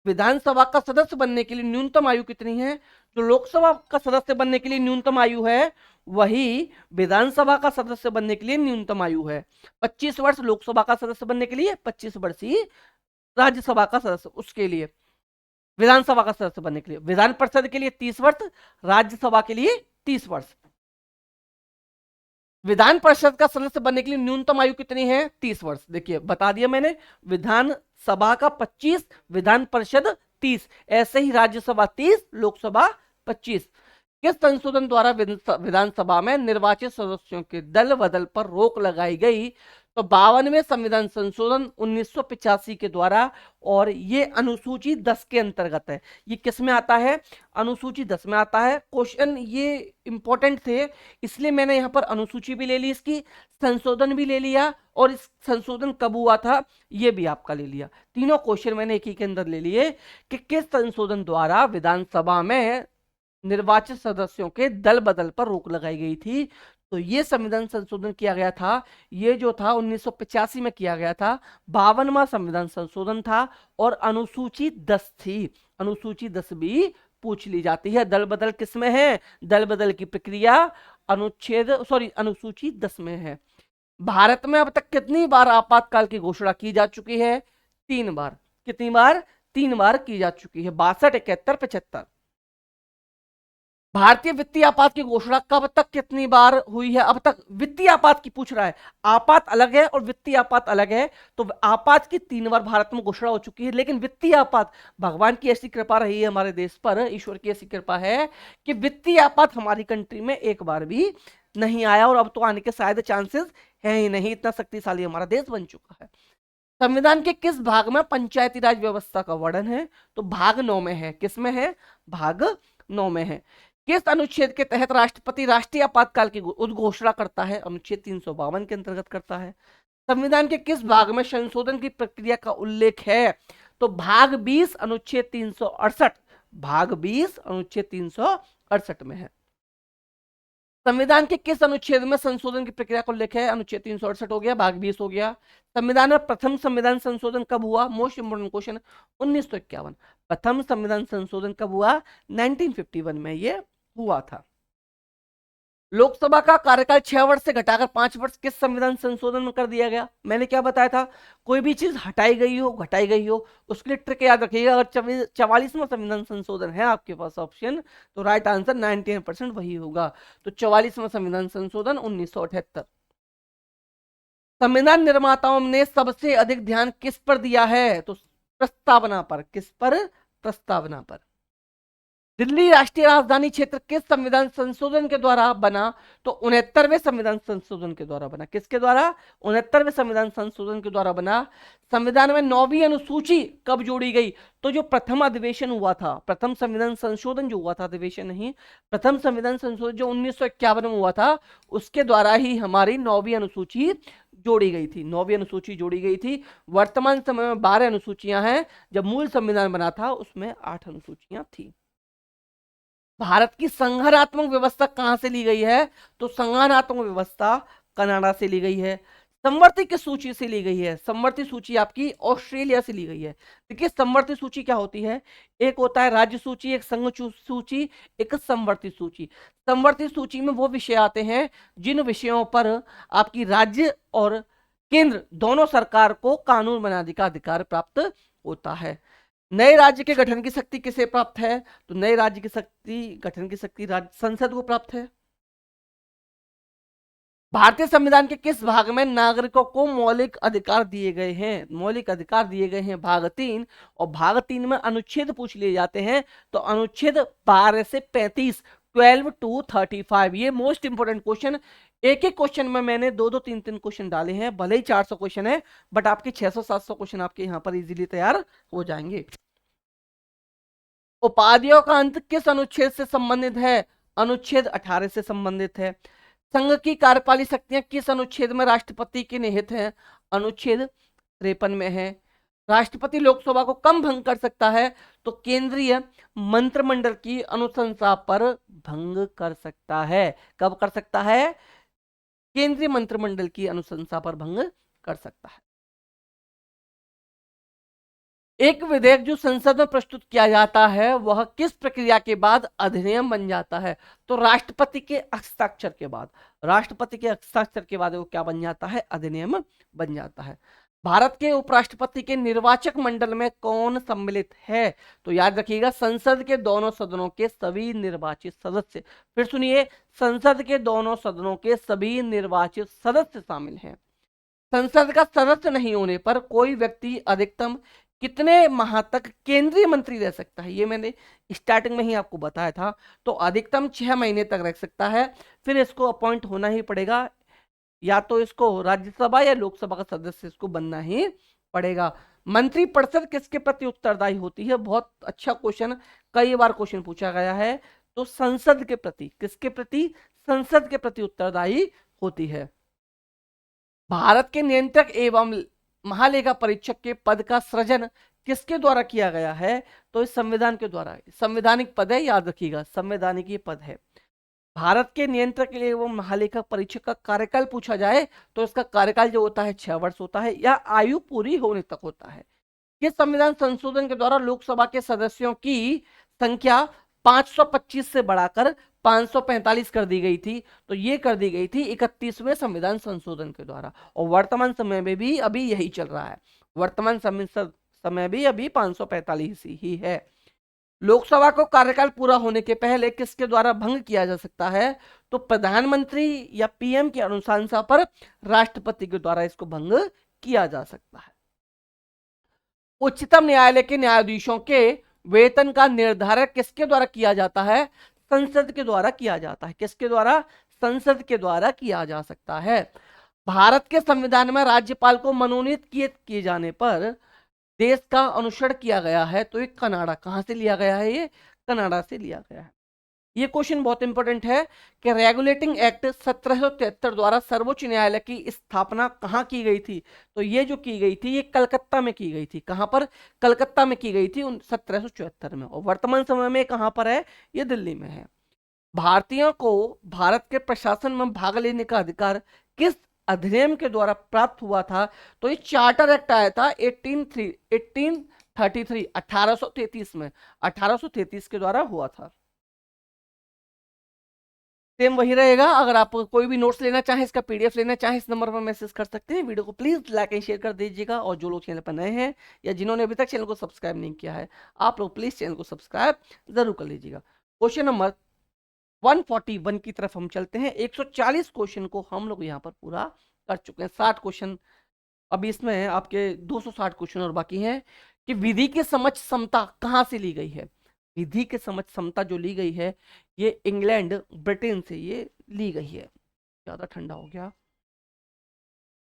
विधानसभा का सदस्य बनने के लिए न्यूनतम आयु कितनी है? जो लोकसभा का सदस्य बनने के लिए न्यूनतम आयु है वही विधानसभा का सदस्य बनने के लिए न्यूनतम आयु है। 25 वर्ष लोकसभा का सदस्य बनने के लिए, 25 वर्ष ही राज्यसभा का सदस्य, उसके लिए विधानसभा का सदस्य बनने के लिए। विधान परिषद के लिए 30 वर्ष, राज्यसभा के लिए 30 वर्ष। विधान परिषद का सदस्य बनने के लिए न्यूनतम आयु कितनी है? 30 वर्ष। देखिए बता दिया मैंने, विधान सभा का 25, विधान परिषद 30, ऐसे ही राज्यसभा 30, लोकसभा 25। किस संशोधन द्वारा विधानसभा में निर्वाचित सदस्यों के दल बदल पर रोक लगाई गई? तो 52वें संविधान संशोधन 1985 के द्वारा। और ये अनुसूची 10 के अंतर्गत है। ये किस में आता है? अनुसूची 10 में आता है। क्वेश्चन ये इंपॉर्टेंट थे इसलिए मैंने यहाँ पर अनुसूची भी ले ली, इसकी संशोधन भी ले लिया, और इस संशोधन कब हुआ था ये भी आपका ले लिया। तीनों क्वेश्चन मैंने एक ही के अंदर ले लिए कि किस संशोधन द्वारा विधानसभा में निर्वाचित सदस्यों के दल बदल पर रोक लगाई गई थी। तो ये संविधान संशोधन किया गया था, ये जो था 1985 में किया गया था। 52वां संविधान संशोधन था और अनुसूची 10 थी। अनुसूची 10 भी पूछ ली जाती है। दल बदल किस में है? दल बदल की प्रक्रिया अनुसूची 10 में है। भारत में अब तक कितनी बार आपातकाल की घोषणा की जा चुकी है? 3 बार। कितनी बार? 3 बार की जा चुकी है। 62, 71, 75। भारतीय वित्तीय आपात की घोषणा कब तक कितनी बार हुई है अब तक? वित्तीय आपात की पूछ रहा है। आपात अलग है और वित्तीय आपात अलग है। तो आपात की 3 बार भारत में घोषणा हो चुकी है, लेकिन वित्तीय आपात, भगवान की ऐसी कृपा रही है हमारे देश पर, ईश्वर की ऐसी कृपा है कि वित्तीय आपात हमारी कंट्री में एक बार भी नहीं आया, और अब तो आने के शायद चांसेस है ही नहीं, इतना शक्तिशाली हमारा देश बन चुका है। संविधान के किस भाग में पंचायती राज व्यवस्था का वर्णन है? तो भाग 9 में है। किस में है? भाग 9 में है। किस अनुच्छेद के तहत राष्ट्रपति राष्ट्रीय आपातकाल की उद्घोषणा करता है? अनुच्छेद 352 के अंतर्गत करता है। संविधान के किस भाग में संशोधन की प्रक्रिया का उल्लेख है? तो भाग 20 अनुच्छेद 368, भाग 20 अनुच्छेद 368 में है। संविधान के किस अनुच्छेद में संशोधन की प्रक्रिया को उल्लेख है? अनुच्छेद 368 हो गया, भाग 20 हो गया। संविधान में प्रथम संविधान संशोधन कब हुआ? Most important question. 1951। प्रथम संविधान संशोधन कब हुआ? 1951 में ये हुआ था। लोकसभा का कार्यकाल 6 वर्ष से घटाकर 5 वर्ष किस संविधान संशोधन में कर दिया गया? मैंने क्या बताया था, कोई भी चीज हटाई गई हो, घटाई गई हो, उसके लिए ट्रिक याद रखिएगा। अगर 44वां संविधान संशोधन है आपके पास ऑप्शन, तो राइट आंसर 99% वही होगा। तो 44वां संविधान संशोधन 1978। संविधान निर्माताओं ने सबसे अधिक ध्यान किस पर दिया है? तो प्रस्तावना पर। किस पर? प्रस्तावना पर। दिल्ली राष्ट्रीय राजधानी क्षेत्र किस संविधान संशोधन के द्वारा बना? तो 69वें संविधान संशोधन के द्वारा बना। किसके द्वारा? 69वें संविधान संशोधन के द्वारा बना। संविधान में 9वीं अनुसूची कब जोड़ी गई? तो जो प्रथम अधिवेशन हुआ था, प्रथम संविधान संशोधन जो हुआ था, अधिवेशन नहीं, प्रथम संविधान संशोधन जो 1951 में हुआ था, उसके द्वारा ही हमारी 9वीं अनुसूची जोड़ी गई थी। 9वीं अनुसूची जोड़ी गई थी। वर्तमान समय में 12 अनुसूचियां हैं, जब मूल संविधान बना था उसमें 8 अनुसूचियां थी। भारत की संघरात्मक व्यवस्था कहां से ली गई है? तो संघरात्मक व्यवस्था कनाडा से ली गई है। संवर्ती किस सूची से ली गई है? संवर्ती सूची आपकी ऑस्ट्रेलिया से ली गई है। देखिए संवर्ती सूची क्या होती है, एक होता है राज्य सूची, एक संघ सूची, एक संवर्ती सूची। संवर्ती सूची में वो विषय आते हैं जिन विषयों पर आपकी राज्य और केंद्र दोनों सरकार को कानून बनाने का अधिकार प्राप्त होता है। नए राज्य के गठन की शक्ति किसे प्राप्त है? तो नए राज्य की शक्ति, गठन की शक्ति राज्य संसद को प्राप्त है। भारतीय संविधान के किस भाग में नागरिकों को मौलिक अधिकार दिए गए हैं? मौलिक अधिकार दिए गए हैं भाग 3, और भाग 3 में अनुच्छेद पूछ लिए जाते हैं। तो अनुच्छेद 12 से 35, 12 to 35, ये मोस्ट इंपोर्टेंट क्वेश्चन। एक एक क्वेश्चन में मैंने 2-2, 3-3 क्वेश्चन डाले हैं। भले ही 400 क्वेश्चन है, बट आपके 600-700 क्वेश्चन आपके यहाँ पर इजीली तैयार हो जाएंगे। उपाधियों का अंत किस अनुच्छेद से संबंधित है? अनुच्छेद 18 से संबंधित है। संघ की कार्यपालिक शक्तियां किस अनुच्छेद में राष्ट्रपति के निहित हैं? अनुच्छेद 53 में है। राष्ट्रपति लोकसभा को कम भंग कर सकता है? तो केंद्रीय मंत्रिमंडल की अनुशंसा पर भंग कर सकता है। कब कर सकता है? केंद्रीय मंत्रिमंडल की अनुशंसा पर भंग कर सकता है। एक विधेयक जो संसद में प्रस्तुत किया जाता है वह किस प्रक्रिया के बाद अधिनियम बन जाता है? तो राष्ट्रपति के हस्ताक्षर के बाद। राष्ट्रपति के हस्ताक्षर के बाद वो क्या बन जाता है? अधिनियम बन जाता है। भारत के उपराष्ट्रपति के निर्वाचक मंडल में कौन सम्मिलित है? तो याद रखिएगा संसद के दोनों सदनों के सभी निर्वाचित सदस्य। फिर सुनिए, संसद के दोनों सदनों के सभी निर्वाचित सदस्य शामिल हैं। संसद का सदस्य नहीं होने पर कोई व्यक्ति अधिकतम कितने माह तक केंद्रीय मंत्री रह सकता है? ये मैंने स्टार्टिंग में ही आपको बताया था। तो अधिकतम 6 महीने तक रह सकता है, फिर इसको अपॉइंट होना ही पड़ेगा, या तो इसको राज्यसभा या लोकसभा का सदस्य इसको बनना ही पड़ेगा। मंत्रिपरिषद किसके प्रति उत्तरदायी होती है? बहुत अच्छा क्वेश्चन, कई बार क्वेश्चन पूछा गया है। तो संसद के प्रति। किसके प्रति? संसद के प्रति उत्तरदायी होती है। भारत के नियंत्रक एवं महालेखा परीक्षक के पद का सृजन किसके द्वारा किया गया है? तो इस संविधान के द्वारा। संवैधानिक पद है, याद रखिएगा, संवैधानिक ये पद है। भारत के नियंत्रक एवं महालेखा परीक्षक का कार्यकाल पूछा जाए तो इसका कार्यकाल जो होता है 6 वर्ष होता है, या आयु पूरी होने तक होता है। किस संविधान संशोधन के द्वारा लोकसभा के सदस्यों की संख्या 525 से बढ़ाकर 545 कर दी गई थी? तो ये कर दी गई थी 31वें संविधान संशोधन के द्वारा, और वर्तमान समय में भी अभी यही चल रहा है। वर्तमान समय भी अभी 545 ही है। लोकसभा को कार्यकाल पूरा होने के पहले किसके द्वारा भंग किया जा सकता है? तो प्रधानमंत्री या पीएम की अनुशंसा पर राष्ट्रपति के द्वारा इसको भंग किया जा सकता है। उच्चतम न्यायालय के न्यायाधीशों के वेतन का निर्धारण किसके द्वारा किया जाता है? संसद के द्वारा किया जाता है। किसके द्वारा? संसद के द्वारा किया जा सकता है। भारत के संविधान में राज्यपाल को मनोनीत किए जाने पर देश का अनुसरण किया गया है। तो ये कनाडा, कहां से लिया गया है? ये कनाडा से लिया गया है। ये क्वेश्चन बहुत इंपॉर्टेंट है कि रेगुलेटिंग एक्ट 1773 द्वारा सर्वोच्च न्यायालय की स्थापना कहां की गई थी? तो ये जो की गई थी ये कलकत्ता में की गई थी। कहां पर? कलकत्ता में की गई थी 1774 में। और वर्तमान समय में कहां पर है? ये दिल्ली में है। भारतीयों को भारत के प्रशासन में भाग लेने का अधिकार किस अधिनियम के द्वारा प्राप्त हुआ था? तो ये चार्टर एक्ट आया था 1833 1833 में, 1833 के द्वारा हुआ था। सेम वही रहेगा। अगर आप कोई भी नोट्स लेना चाहें, इसका पीडीएफ लेना चाहें, इस नंबर पर मैसेज कर सकते हैं। वीडियो को प्लीज लाइक एंड शेयर कर दीजिएगा, और जो लोग चैनल पर नए हैं या जिन्होंने अभी तक चैनल को सब्सक्राइब नहीं किया है, आप लोग प्लीज चैनल को सब्सक्राइब जरूर कर लीजिएगा। क्वेश्चन नंबर 141 की तरफ हम चलते हैं। 140 क्वेश्चन को हम लोग यहाँ पर पूरा कर चुके हैं। 60 क्वेश्चन अभी इसमें आपके 260 क्वेश्चन और बाकी हैं। कि विधि के समझ समता कहाँ से ली गई है? विधि के समझ समता जो ली गई है, ये इंग्लैंड ब्रिटेन से ये ली गई है। ज्यादा ठंडा हो गया।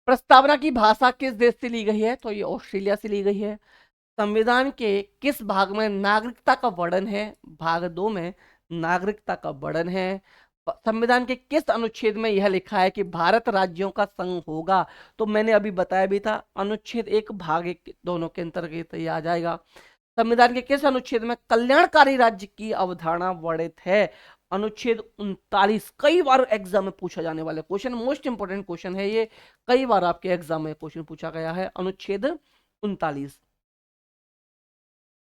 प्रस्तावना की भाषा किस देश से ली गई है? तो ये ऑस्ट्रेलिया से ली गई है। संविधान के किस भाग में नागरिकता का वर्णन है? भाग 2 में नागरिकता का वर्णन है। संविधान के किस अनुच्छेद में यह लिखा है कि भारत राज्यों का संघ होगा? तो मैंने अभी बताया भी था, अनुच्छेद 1 भाग 1 दोनों के अंतर्गत ये आ जाएगा। संविधान के किस अनुच्छेद में कल्याणकारी राज्य की अवधारणा वर्णित है? अनुच्छेद 39। कई बार एग्जाम में पूछा जाने वाला क्वेश्चन, मोस्ट इंपोर्टेंट क्वेश्चन है ये, कई बार आपके एग्जाम में क्वेश्चन पूछा गया है। अनुच्छेद 39।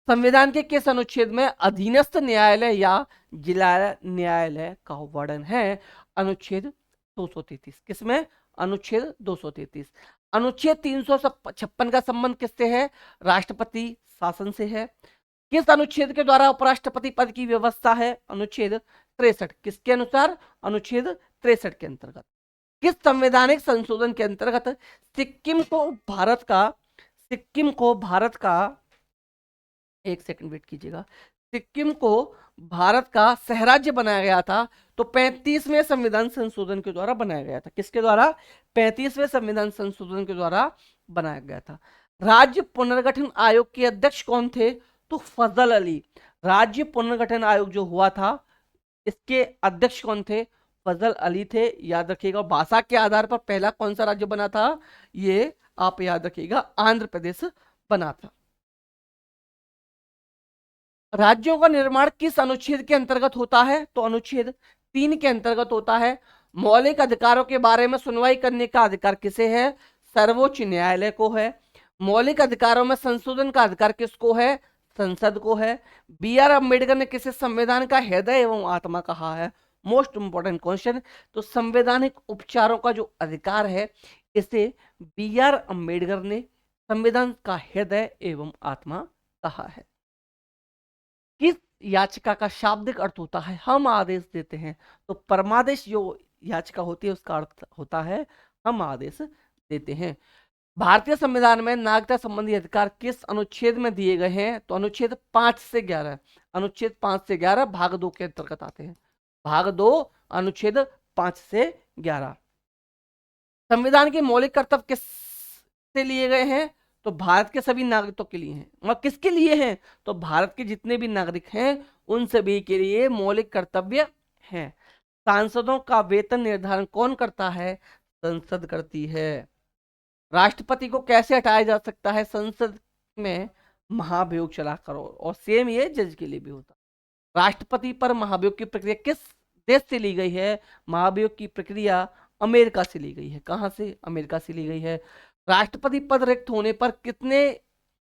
संविधान के किस अनुच्छेद में अधीनस्थ न्यायालय या जिला न्यायालय का वर्णन है? अनुच्छेद 233। किसमें? अनुच्छेद 233। अनुच्छेद 356 का संबंध किससे है? राष्ट्रपति शासन से है। किस अनुच्छेद के द्वारा उपराष्ट्रपति पद की व्यवस्था है? अनुच्छेद 63। किसके अनुसार? अनुच्छेद 63 के अंतर्गत। किस संवैधानिक संशोधन के अंतर्गत सिक्किम को भारत का एक सेकंड वेट कीजिएगा, सिक्किम को भारत का सहराज्य बनाया गया था? तो 35वें संविधान संशोधन के द्वारा बनाया गया था। किसके द्वारा? 35वें संविधान संशोधन के द्वारा बनाया गया था। राज्य पुनर्गठन आयोग के अध्यक्ष कौन थे? तो फजल अली। राज्य पुनर्गठन आयोग जो हुआ था, इसके अध्यक्ष कौन थे? फजल अली थे। याद रखिएगा। भाषा के आधार पर पहला कौन सा राज्य बना था? ये आप याद रखिएगा, आंध्र प्रदेश बना था। राज्यों का निर्माण किस अनुच्छेद के अंतर्गत होता है? तो अनुच्छेद 3 के अंतर्गत होता है। मौलिक अधिकारों के बारे में सुनवाई करने का अधिकार किसे है? सर्वोच्च न्यायालय को है। मौलिक अधिकारों में संशोधन का अधिकार किसको है? संसद को है। बी आर अम्बेडकर ने किसे संविधान का हृदय एवं आत्मा कहा है? Most important question. तो संवैधानिक उपचारों का जो अधिकार है, इसे बी आर अम्बेडकर ने संविधान का हृदय एवं आत्मा कहा है। किस याचिका का शाब्दिक अर्थ होता है हम आदेश देते हैं? तो परमादेश जो याचिका होती है उसका अर्थ होता है हम आदेश देते हैं। भारतीय संविधान में नागरिकता संबंधी अधिकार किस अनुच्छेद में दिए गए हैं? तो अनुच्छेद 5 से 11। अनुच्छेद 5 से 11 भाग 2 के अंतर्गत आते हैं। भाग 2 अनुच्छेद 5 से 11। संविधान के मौलिक कर्तव्य किस से लिए गए हैं? तो भारत के सभी नागरिकों के लिए हैं। और किसके लिए हैं? तो भारत के जितने भी नागरिक हैं उन सभी के लिए मौलिक कर्तव्य हैं। सांसदों का वेतन निर्धारण कौन करता है? संसद करती है। राष्ट्रपति को कैसे हटाया जा सकता है? संसद में महाभियोग चलाकर। और सेम ये जज के लिए भी होता है। राष्ट्रपति पर महाभियोग की प्रक्रिया किस देश से ली गई है? महाभियोग की प्रक्रिया अमेरिका से ली गई है। कहां से? अमेरिका से ली गई है। राष्ट्रपति पद रिक्त होने पर कितने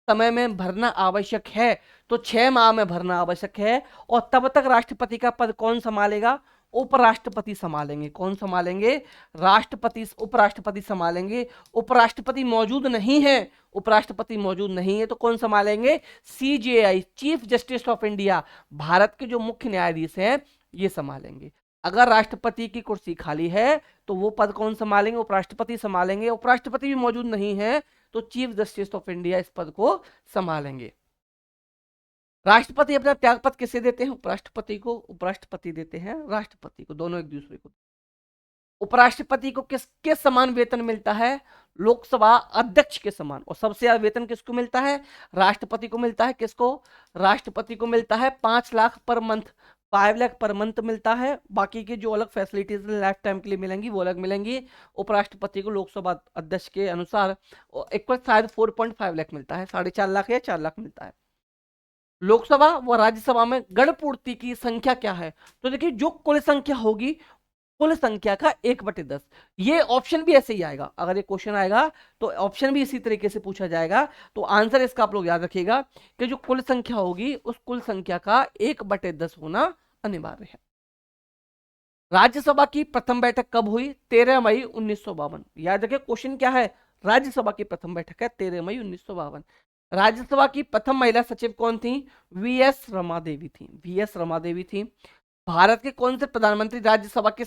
समय में भरना आवश्यक है? तो 6 माह में भरना आवश्यक है। और तब तक राष्ट्रपति का पद कौन संभालेगा? उपराष्ट्रपति संभालेंगे। कौन संभालेंगे? राष्ट्रपति उपराष्ट्रपति संभालेंगे। उपराष्ट्रपति मौजूद नहीं है, उपराष्ट्रपति मौजूद नहीं है तो कौन संभालेंगे? CJI, chief justice of India, Bharat के जो मुख्य न्यायाधीश हैं ये संभालेंगे। अगर राष्ट्रपति की कुर्सी खाली है तो वो पद कौन संभालेंगे? उपराष्ट्रपति संभालेंगे। उपराष्ट्रपति भी मौजूद नहीं है तो चीफ जस्टिस ऑफ इंडिया इस पद को संभालेंगे। राष्ट्रपति अपना त्यागपत्र किसे देते हैं? उपराष्ट्रपति को। उपराष्ट्रपति देते हैं राष्ट्रपति को, दोनों एक दूसरे को। उपराष्ट्रपति को किसके समान वेतन मिलता है? लोकसभा अध्यक्ष के समान। और सबसे ज्यादा वेतन किसको मिलता है? राष्ट्रपति को मिलता है। किसको? राष्ट्रपति को मिलता है 5 lakh per month, 5 lakh per month मिलता है। बाकी के जो अलग फैसिलिटीज लाइफ टाइम के लिए मिलेंगी वो अलग मिलेंगी। उपराष्ट्रपति को लोकसभा अध्यक्ष के अनुसार एक शायद 4.5 लाख मिलता है, 4.5 लाख या 4 लाख मिलता है। लोकसभा व राज्यसभा में गण पूर्ति की संख्या क्या है? तो देखिए जो कुल संख्या होगी, कुल संख्या का 1/10। ये ऑप्शन भी ऐसे ही आएगा। अगर ये क्वेश्चन आएगा तो ऑप्शन भी इसी तरीके से पूछा जाएगा। तो आंसर इसका आप लोग याद रखिएगा कि जो कुल संख्या होगी उस कुल संख्या का 1/10 होना अनिवार्य है। राज्यसभा की प्रथम बैठक कब हुई? 13 मई 1952। याद रखिए क्वेश्चन क्या है, राज्यसभा की प्रथम बैठक है 13 मई 1952। राज्यसभा की प्रथम महिला सचिव कौन थी? वीएस रमा देवी थी, वीएस रमा देवी थी। भारत के कौन से प्रधानमंत्री राज्यसभा के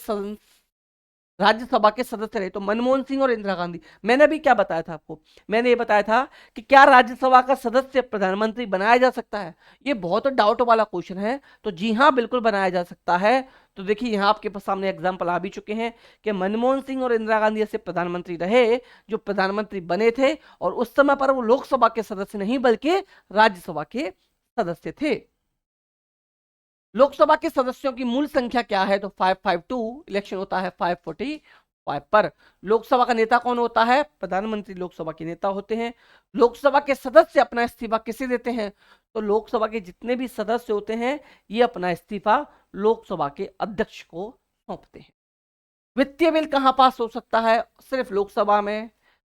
सदस्य रहे? तो मनमोहन सिंह और इंदिरा गांधी। मैंने अभी क्या बताया था आपको, मैंने ये बताया था कि क्या राज्यसभा का सदस्य प्रधानमंत्री बनाया जा सकता है? ये बहुत डाउट वाला क्वेश्चन है, तो जी हाँ बिल्कुल बनाया जा सकता है। तो देखिए यहाँ आपके पास सामने एग्जाम्पल आ भी चुके हैं कि मनमोहन सिंह और इंदिरा गांधी ऐसे प्रधानमंत्री रहे जो प्रधानमंत्री बने थे, और उस समय पर वो लोकसभा के सदस्य नहीं बल्कि राज्यसभा के सदस्य थे। लोकसभा के सदस्यों की मूल संख्या क्या है? तो 552। इलेक्शन होता है 545 पर। लोकसभा का नेता कौन होता है? प्रधानमंत्री लोकसभा के नेता होते हैं। लोकसभा के सदस्य अपना इस्तीफा किसे देते हैं? तो लोकसभा के जितने भी सदस्य होते हैं ये अपना इस्तीफा लोकसभा के अध्यक्ष को सौंपते हैं। वित्तीय बिल कहां पास हो सकता है? सिर्फ लोकसभा में।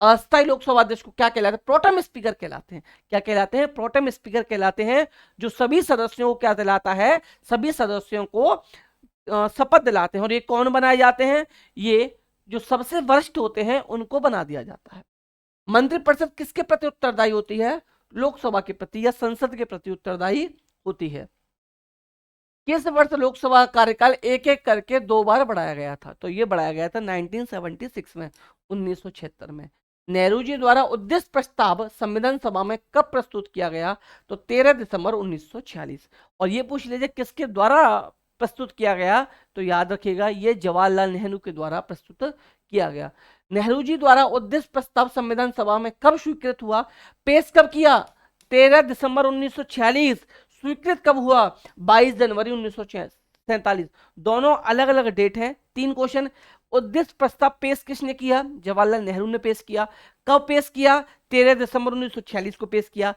अस्थायी लोकसभा अध्यक्ष को क्या कहलाते हैं? प्रोटेम स्पीकर कहलाते हैं। क्या कहलाते हैं? प्रोटेम स्पीकर कहलाते हैं, जो सभी सदस्यों को क्या दिलाता है? सभी सदस्यों को शपथ दिलाते हैं। और ये कौन बनाए जाते हैं? ये जो सबसे वरिष्ठ होते हैं उनको बना दिया जाता है। मंत्रिपरिषद किसके प्रति उत्तरदायी होती है? लोकसभा के प्रति या संसद के प्रति उत्तरदायी होती है। किस वर्ष लोकसभा कार्यकाल एक एक करके 2 बार बढ़ाया गया था? तो ये बढ़ाया गया था 1976 में, 1976 में। नेहरू जी द्वारा उद्देश्य प्रस्ताव संविधान सभा में कब प्रस्तुत किया गया? तो 13 दिसंबर 1946। और ये पूछ लीजिए किसके द्वारा प्रस्तुत किया गया? तो याद रखिएगा ये जवाहरलाल नेहरू के द्वारा प्रस्तुत किया गया। नेहरू जी द्वारा उद्देश्य प्रस्ताव संविधान सभा में कब स्वीकृत हुआ? पेश कब किया? 13 दिसंबर 1946। स्वीकृत कब हुआ? 22 जनवरी 1947। दोनों अलग अलग डेट हैं। 3 क्वेश्चन। उद्देश्य प्रस्ताव पेश किसने किया? जवाहरलाल नेहरू ने पेश किया। कब पेश किया? 13 दिसंबर 1946 को पेश किया।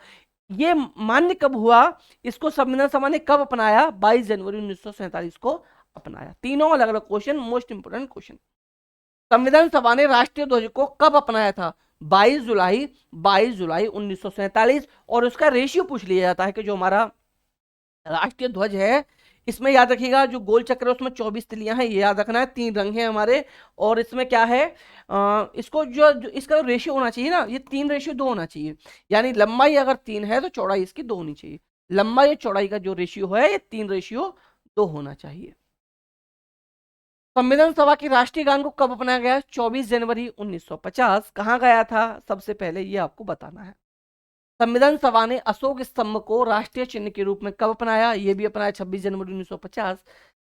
ये मान्य कब हुआ? इसको संविधान सभा ने कब अपनाया? 22 जनवरी 1947 को अपनाया। तीनों अलग अलग क्वेश्चन, मोस्ट इंपोर्टेंट क्वेश्चन। संविधान सभा ने राष्ट्रीय ध्वज को कब अपनाया था? 22 जुलाई 1947। और उसका रेशियो पूछ लिया जाता है कि जो हमारा राष्ट्रीय ध्वज है इसमें याद रखिएगा जो गोल चक्र है उसमें 24 तिलियां हैं, ये याद रखना है। 3 रंग हैं हमारे। और इसमें क्या है, इसको जो इसका रेशियो होना चाहिए ना, ये 3:2 होना चाहिए। यानी लंबाई अगर 3 है तो चौड़ाई इसकी 2 होनी चाहिए। लंबाई और चौड़ाई का जो रेशियो है ये 3:2 होना चाहिए। संविधान सभा के राष्ट्रीय गान को कब अपनाया गया? 24 जनवरी 1950। कहाँ गया था सबसे पहले ये आपको बताना है। संविधान सभा ने अशोक स्तंभ को राष्ट्रीय चिन्ह के रूप में कब अपनाया? ये भी अपनाया 26 जनवरी 1950।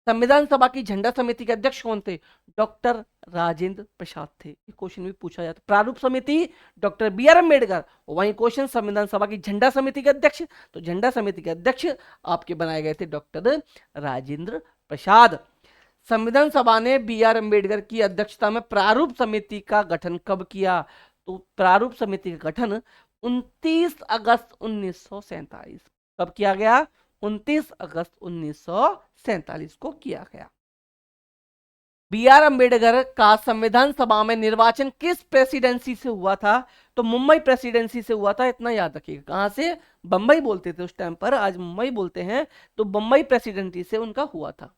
संविधान सभा की झंडा समिति के अध्यक्ष कौन थे? डॉक्टर राजेंद्र प्रसाद थे। ये क्वेश्चन भी पूछा जाता है। प्रारूप समिति डॉक्टर बी आर अम्बेडकर। वहीं क्वेश्चन संविधान सभा की झंडा समिति के अध्यक्ष, तो झंडा समिति के अध्यक्ष आपके बनाए गए थे डॉक्टर राजेंद्र प्रसाद। संविधान सभा ने बी आर अम्बेडकर की अध्यक्षता में प्रारूप समिति का गठन कब किया? तो प्रारूप समिति का गठन 29 अगस्त 1947। कब किया गया? 29 अगस्त 1947 को किया गया। बी आर अम्बेडकर का संविधान सभा में निर्वाचन किस प्रेसिडेंसी से हुआ था? तो मुंबई प्रेसिडेंसी से हुआ था। इतना याद रखिएगा। कहां से? बंबई बोलते थे उस टाइम पर, आज मुंबई बोलते हैं। तो बंबई प्रेसिडेंसी से उनका हुआ था।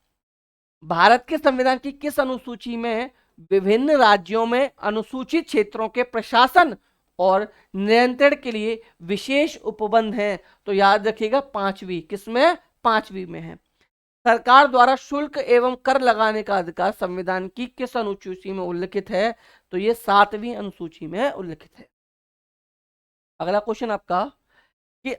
भारत के संविधान की किस अनुसूची में विभिन्न राज्यों में अनुसूचित क्षेत्रों के प्रशासन और नियंत्रण के लिए विशेष उपबंध हैं? तो याद रखिएगा 5वीं। किसमें? 5वीं में है। सरकार द्वारा शुल्क एवं कर लगाने का अधिकार संविधान की किस अनुसूची में उल्लिखित है? तो ये 7वीं अनुसूची में उल्लिखित है। अगला क्वेश्चन आपका कि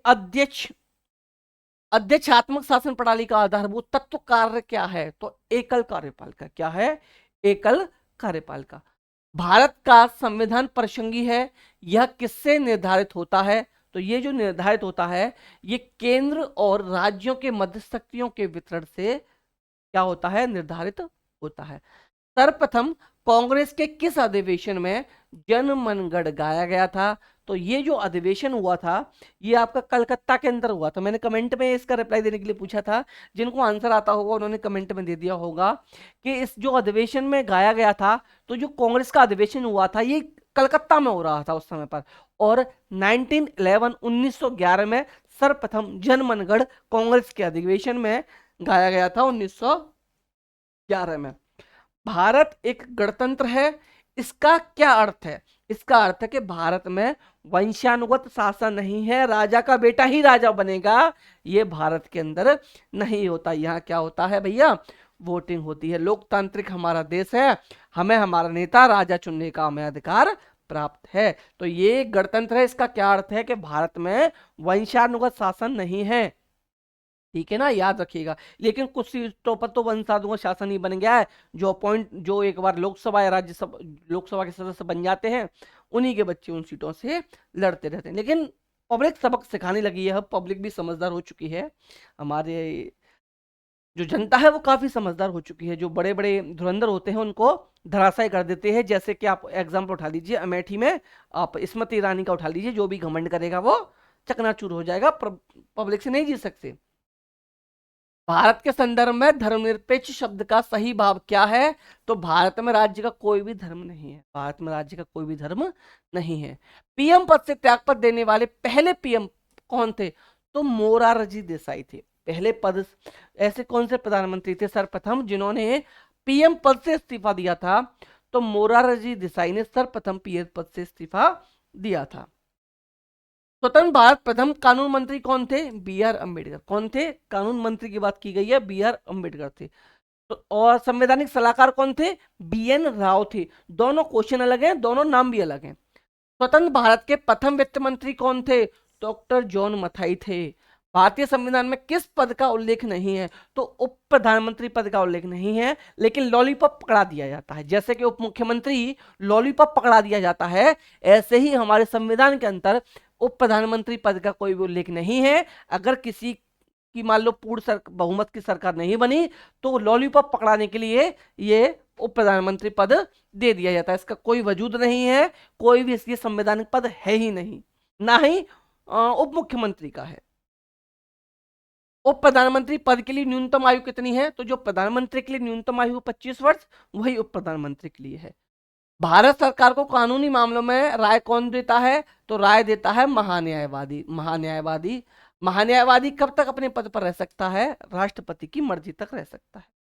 अध्यक्षात्मक शासन प्रणाली का आधारभूत तत्व कार्य क्या है? तो एकल कार्यपालिका। क्या है? एकल कार्यपालिका। भारत का संविधान प्रसंगी है, यह किससे निर्धारित होता है? तो ये जो निर्धारित होता है ये केंद्र और राज्यों के मध्य शक्तियों के वितरण से क्या होता है? निर्धारित होता है। सर्वप्रथम कांग्रेस के किस अधिवेशन में जन मन गण गाया गया था? तो ये जो अधिवेशन हुआ था ये आपका कलकत्ता के अंदर हुआ था। मैंने कमेंट में इसका रिप्लाई देने के लिए पूछा था, जिनको आंसर आता होगा उन्होंने कमेंट में दे दिया होगा कि इस जो अधिवेशन में गाया गया था, तो जो कांग्रेस का अधिवेशन हुआ था ये कलकत्ता में हो रहा था उस समय पर। और 1911 में सर्वप्रथम जनमनगढ़ कांग्रेस के अधिवेशन में गाया गया था 1911 में। भारत एक गणतंत्र है, इसका क्या अर्थ है? इसका अर्थ है कि भारत में वंशानुगत शासन नहीं है, राजा का बेटा ही राजा बनेगा, ये भारत के अंदर नहीं होता। यहाँ क्या होता है भैया? वोटिंग होती है। लोकतांत्रिक हमारा देश है, हमें हमारा नेता राजा चुनने का हमें अधिकार प्राप्त है। तो ये गणतंत्र है, इसका क्या अर्थ है कि भारत में वंशानुगत शासन नहीं है। ठीक है ना, याद रखिएगा। लेकिन कुछ सीटों पर तो वंशानुगत शासन ही बन गया है। जो एक बार लोकसभा या राज्यसभा, लोकसभा के सदस्य बन जाते हैं, उन्हीं के बच्चे उन सीटों से लड़ते रहते हैं। लेकिन पब्लिक सबक सिखाने लगी है, पब्लिक भी समझदार हो चुकी है। हमारे जो जनता है वो काफी समझदार हो चुकी है। जो बड़े बड़े धुरंधर होते हैं उनको धराशायी कर देते हैं। जैसे कि आप एग्जाम्पल उठा लीजिए, अमेठी में आप स्मृति ईरानी का उठा लीजिए, जो भी घमंड करेगा वो चकनाचूर हो जाएगा, पब्लिक से नहीं जीत सकते। भारत के संदर्भ में धर्मनिरपेक्ष शब्द का सही भाव क्या है? तो भारत में राज्य का कोई भी धर्म नहीं है, भारत में राज्य का कोई भी धर्म नहीं है। पीएम पद से त्यागपत्र देने वाले पहले पीएम कौन थे? तो मोरारजी देसाई थे पहले पद। ऐसे कौन से प्रधानमंत्री थे सर्वप्रथम जिन्होंने पीएम पद से इस्तीफा दिया था? तो मोरारजी देसाई ने सर्वप्रथम पीएम पद से इस्तीफा दिया था। स्वतंत्र भारत प्रथम कानून मंत्री कौन थे? B R Ambedkar. कौन थे? कानून मंत्री की बात की गई है, बी आर अम्बेडकर थे। तो और संवैधानिक सलाहकार कौन थे? बी एन राव थे। दोनों क्वेश्चन अलग हैं, दोनों नाम भी अलग हैं। स्वतंत्र भारत के प्रथम वित्त मंत्री कौन थे? डॉक्टर जॉन मथाई थे। भारतीय संविधान में किस पद का उल्लेख नहीं है? तो उप प्रधानमंत्री पद का उल्लेख नहीं है, लेकिन लॉलीपॉप पकड़ा दिया जाता है। जैसे कि उप मुख्यमंत्री लॉलीपॉप पकड़ा दिया जाता है, ऐसे ही हमारे संविधान के अंदर उप प्रधानमंत्री पद का कोई भी उल्लेख नहीं है। अगर किसी की मान लो पूर्ण बहुमत की सरकार नहीं बनी, तो लॉलीपॉप पकड़ाने के लिए ये उप प्रधानमंत्री पद दे दिया जाता है। इसका कोई वजूद नहीं है, कोई भी इसलिए संवैधानिक पद है ही नहीं, ना ही उप मुख्यमंत्री का है। उप प्रधानमंत्री पद के लिए न्यूनतम आयु कितनी है? तो जो प्रधानमंत्री के लिए न्यूनतम आयु 25 वर्ष, वही उप प्रधानमंत्री के लिए है। भारत सरकार को कानूनी मामलों में राय कौन देता है? तो राय देता है महान्यायवादी। महान्यायवादी महान्यायवादी कब तक अपने पद पर रह सकता है? राष्ट्रपति की मर्जी तक रह सकता है।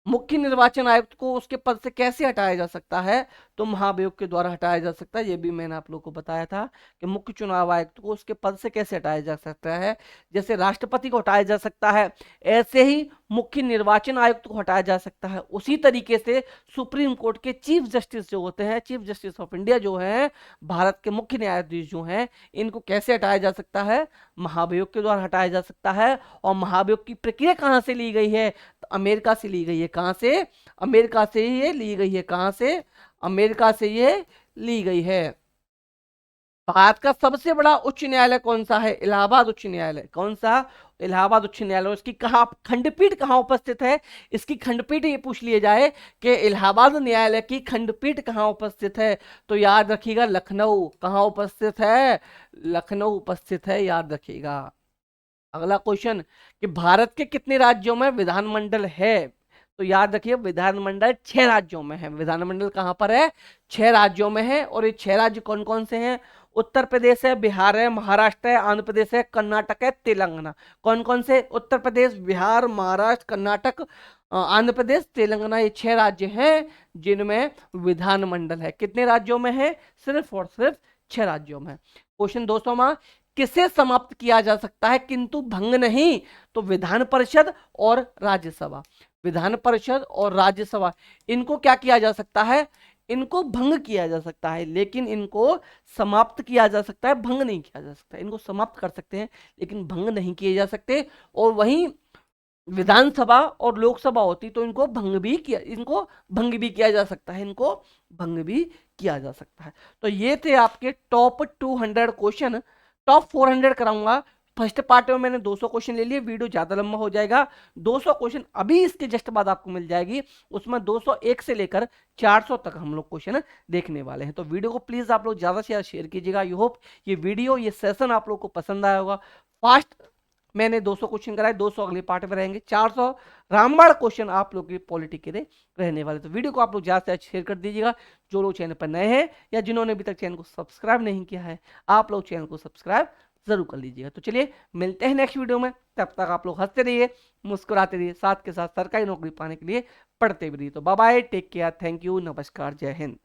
मुख्य निर्वाचन आयुक्त को उसके पद से कैसे हटाया जा सकता है? तो महाभियोग के द्वारा हटाया जा सकता है। ये भी मैंने आप लोगों को बताया था कि मुख्य चुनाव आयुक्त को उसके पद से कैसे हटाया जा सकता है। जैसे राष्ट्रपति को हटाया जा सकता है, ऐसे ही मुख्य निर्वाचन आयुक्त को हटाया जा सकता है। उसी तरीके से सुप्रीम कोर्ट के चीफ जस्टिस जो होते हैं, चीफ जस्टिस ऑफ इंडिया जो है, भारत के मुख्य न्यायाधीश जो हैं, इनको कैसे हटाया जा सकता है? महाभियोग के द्वारा हटाया जा सकता है। और महाभियोग की प्रक्रिया कहाँ से ली गई है? तो अमेरिका से ली गई है। कहां से? अमेरिका से ये ली गई है। कहां से? अमेरिका से ये ली गई है। भारत का सबसे बड़ा उच्च न्यायालय कौन सा है? इलाहाबाद उच्च न्यायालय। कौन सा? इलाहाबाद उच्च न्यायालय। इसकी कहा खंडपीठ कहाँ उपस्थित है? इसकी खंडपीठ ये पूछ लिया जाए कि इलाहाबाद न्यायालय की खंडपीठ कहाँ उपस्थित है, तो याद रखिएगा लखनऊ। कहाँ उपस्थित है? लखनऊ उपस्थित है, याद रखिएगा। अगला क्वेश्चन कि भारत के कितने राज्यों में विधानमंडल है? तो याद रखिए विधानमंडल 6 राज्यों में है। विधानमंडल कहां पर है? 6 राज्यों में है। और ये 6 राज्य कौन कौन से हैं? उत्तर प्रदेश है, बिहार है, महाराष्ट्र है, आंध्र प्रदेश है, कर्नाटक है, तेलंगाना। कौन कौन से? उत्तर प्रदेश, बिहार, महाराष्ट्र, कर्नाटक, आंध्र प्रदेश, तेलंगाना, ये 6 राज्य हैं जिनमें विधानमंडल है। कितने राज्यों में है? सिर्फ और सिर्फ 6 राज्यों में। क्वेश्चन 200वां, किसे समाप्त किया जा सकता है किंतु भंग नहीं? तो विधान परिषद और राज्यसभा। विधान परिषद और राज्यसभा, इनको क्या किया जा सकता है? इनको भंग किया जा सकता है, लेकिन इनको समाप्त किया जा सकता है, भंग नहीं किया जा सकता। इनको समाप्त कर सकते हैं लेकिन भंग नहीं किए जा सकते। और वहीं विधानसभा और लोकसभा होती तो इनको भंग भी किया जा सकता है। इनको भंग भी किया जा सकता है। तो ये थे आपके टॉप 200 क्वेश्चन। टॉप 400 कराऊंगा। फर्स्ट पार्ट में मैंने 200 क्वेश्चन ले लिए, वीडियो ज्यादा लंबा हो जाएगा। 200 क्वेश्चन अभी इसके जस्ट बाद आपको मिल जाएगी, उसमें 201 से लेकर 400 तक हम लोग क्वेश्चन देखने वाले हैं। तो वीडियो को प्लीज आप लोग ज्यादा से ज्यादा शेयर कीजिएगा। आई होप ये वीडियो, ये सेशन आप लोग को पसंद आया होगा। फास्ट मैंने 200 क्वेश्चन कराए, 200 अगले पार्ट में रहेंगे, 400 रामबाण क्वेश्चन आप लोग की पॉलिटी के लिए रहने वाले। तो वीडियो को आप लोग ज्यादा से ज्यादा शेयर कर दीजिएगा। जो लोग चैनल पर नए हैं या जिन्होंने अभी तक चैनल को सब्सक्राइब नहीं किया है, आप लोग चैनल को सब्सक्राइब जरूर कर लीजिएगा। तो चलिए मिलते हैं नेक्स्ट वीडियो में, तब तक आप लोग हंसते रहिए, मुस्कुराते रहिए, साथ के साथ सरकारी नौकरी पाने के लिए पढ़ते भी रहिए। तो bye bye, take care, thank you, नमस्कार, जय हिंद।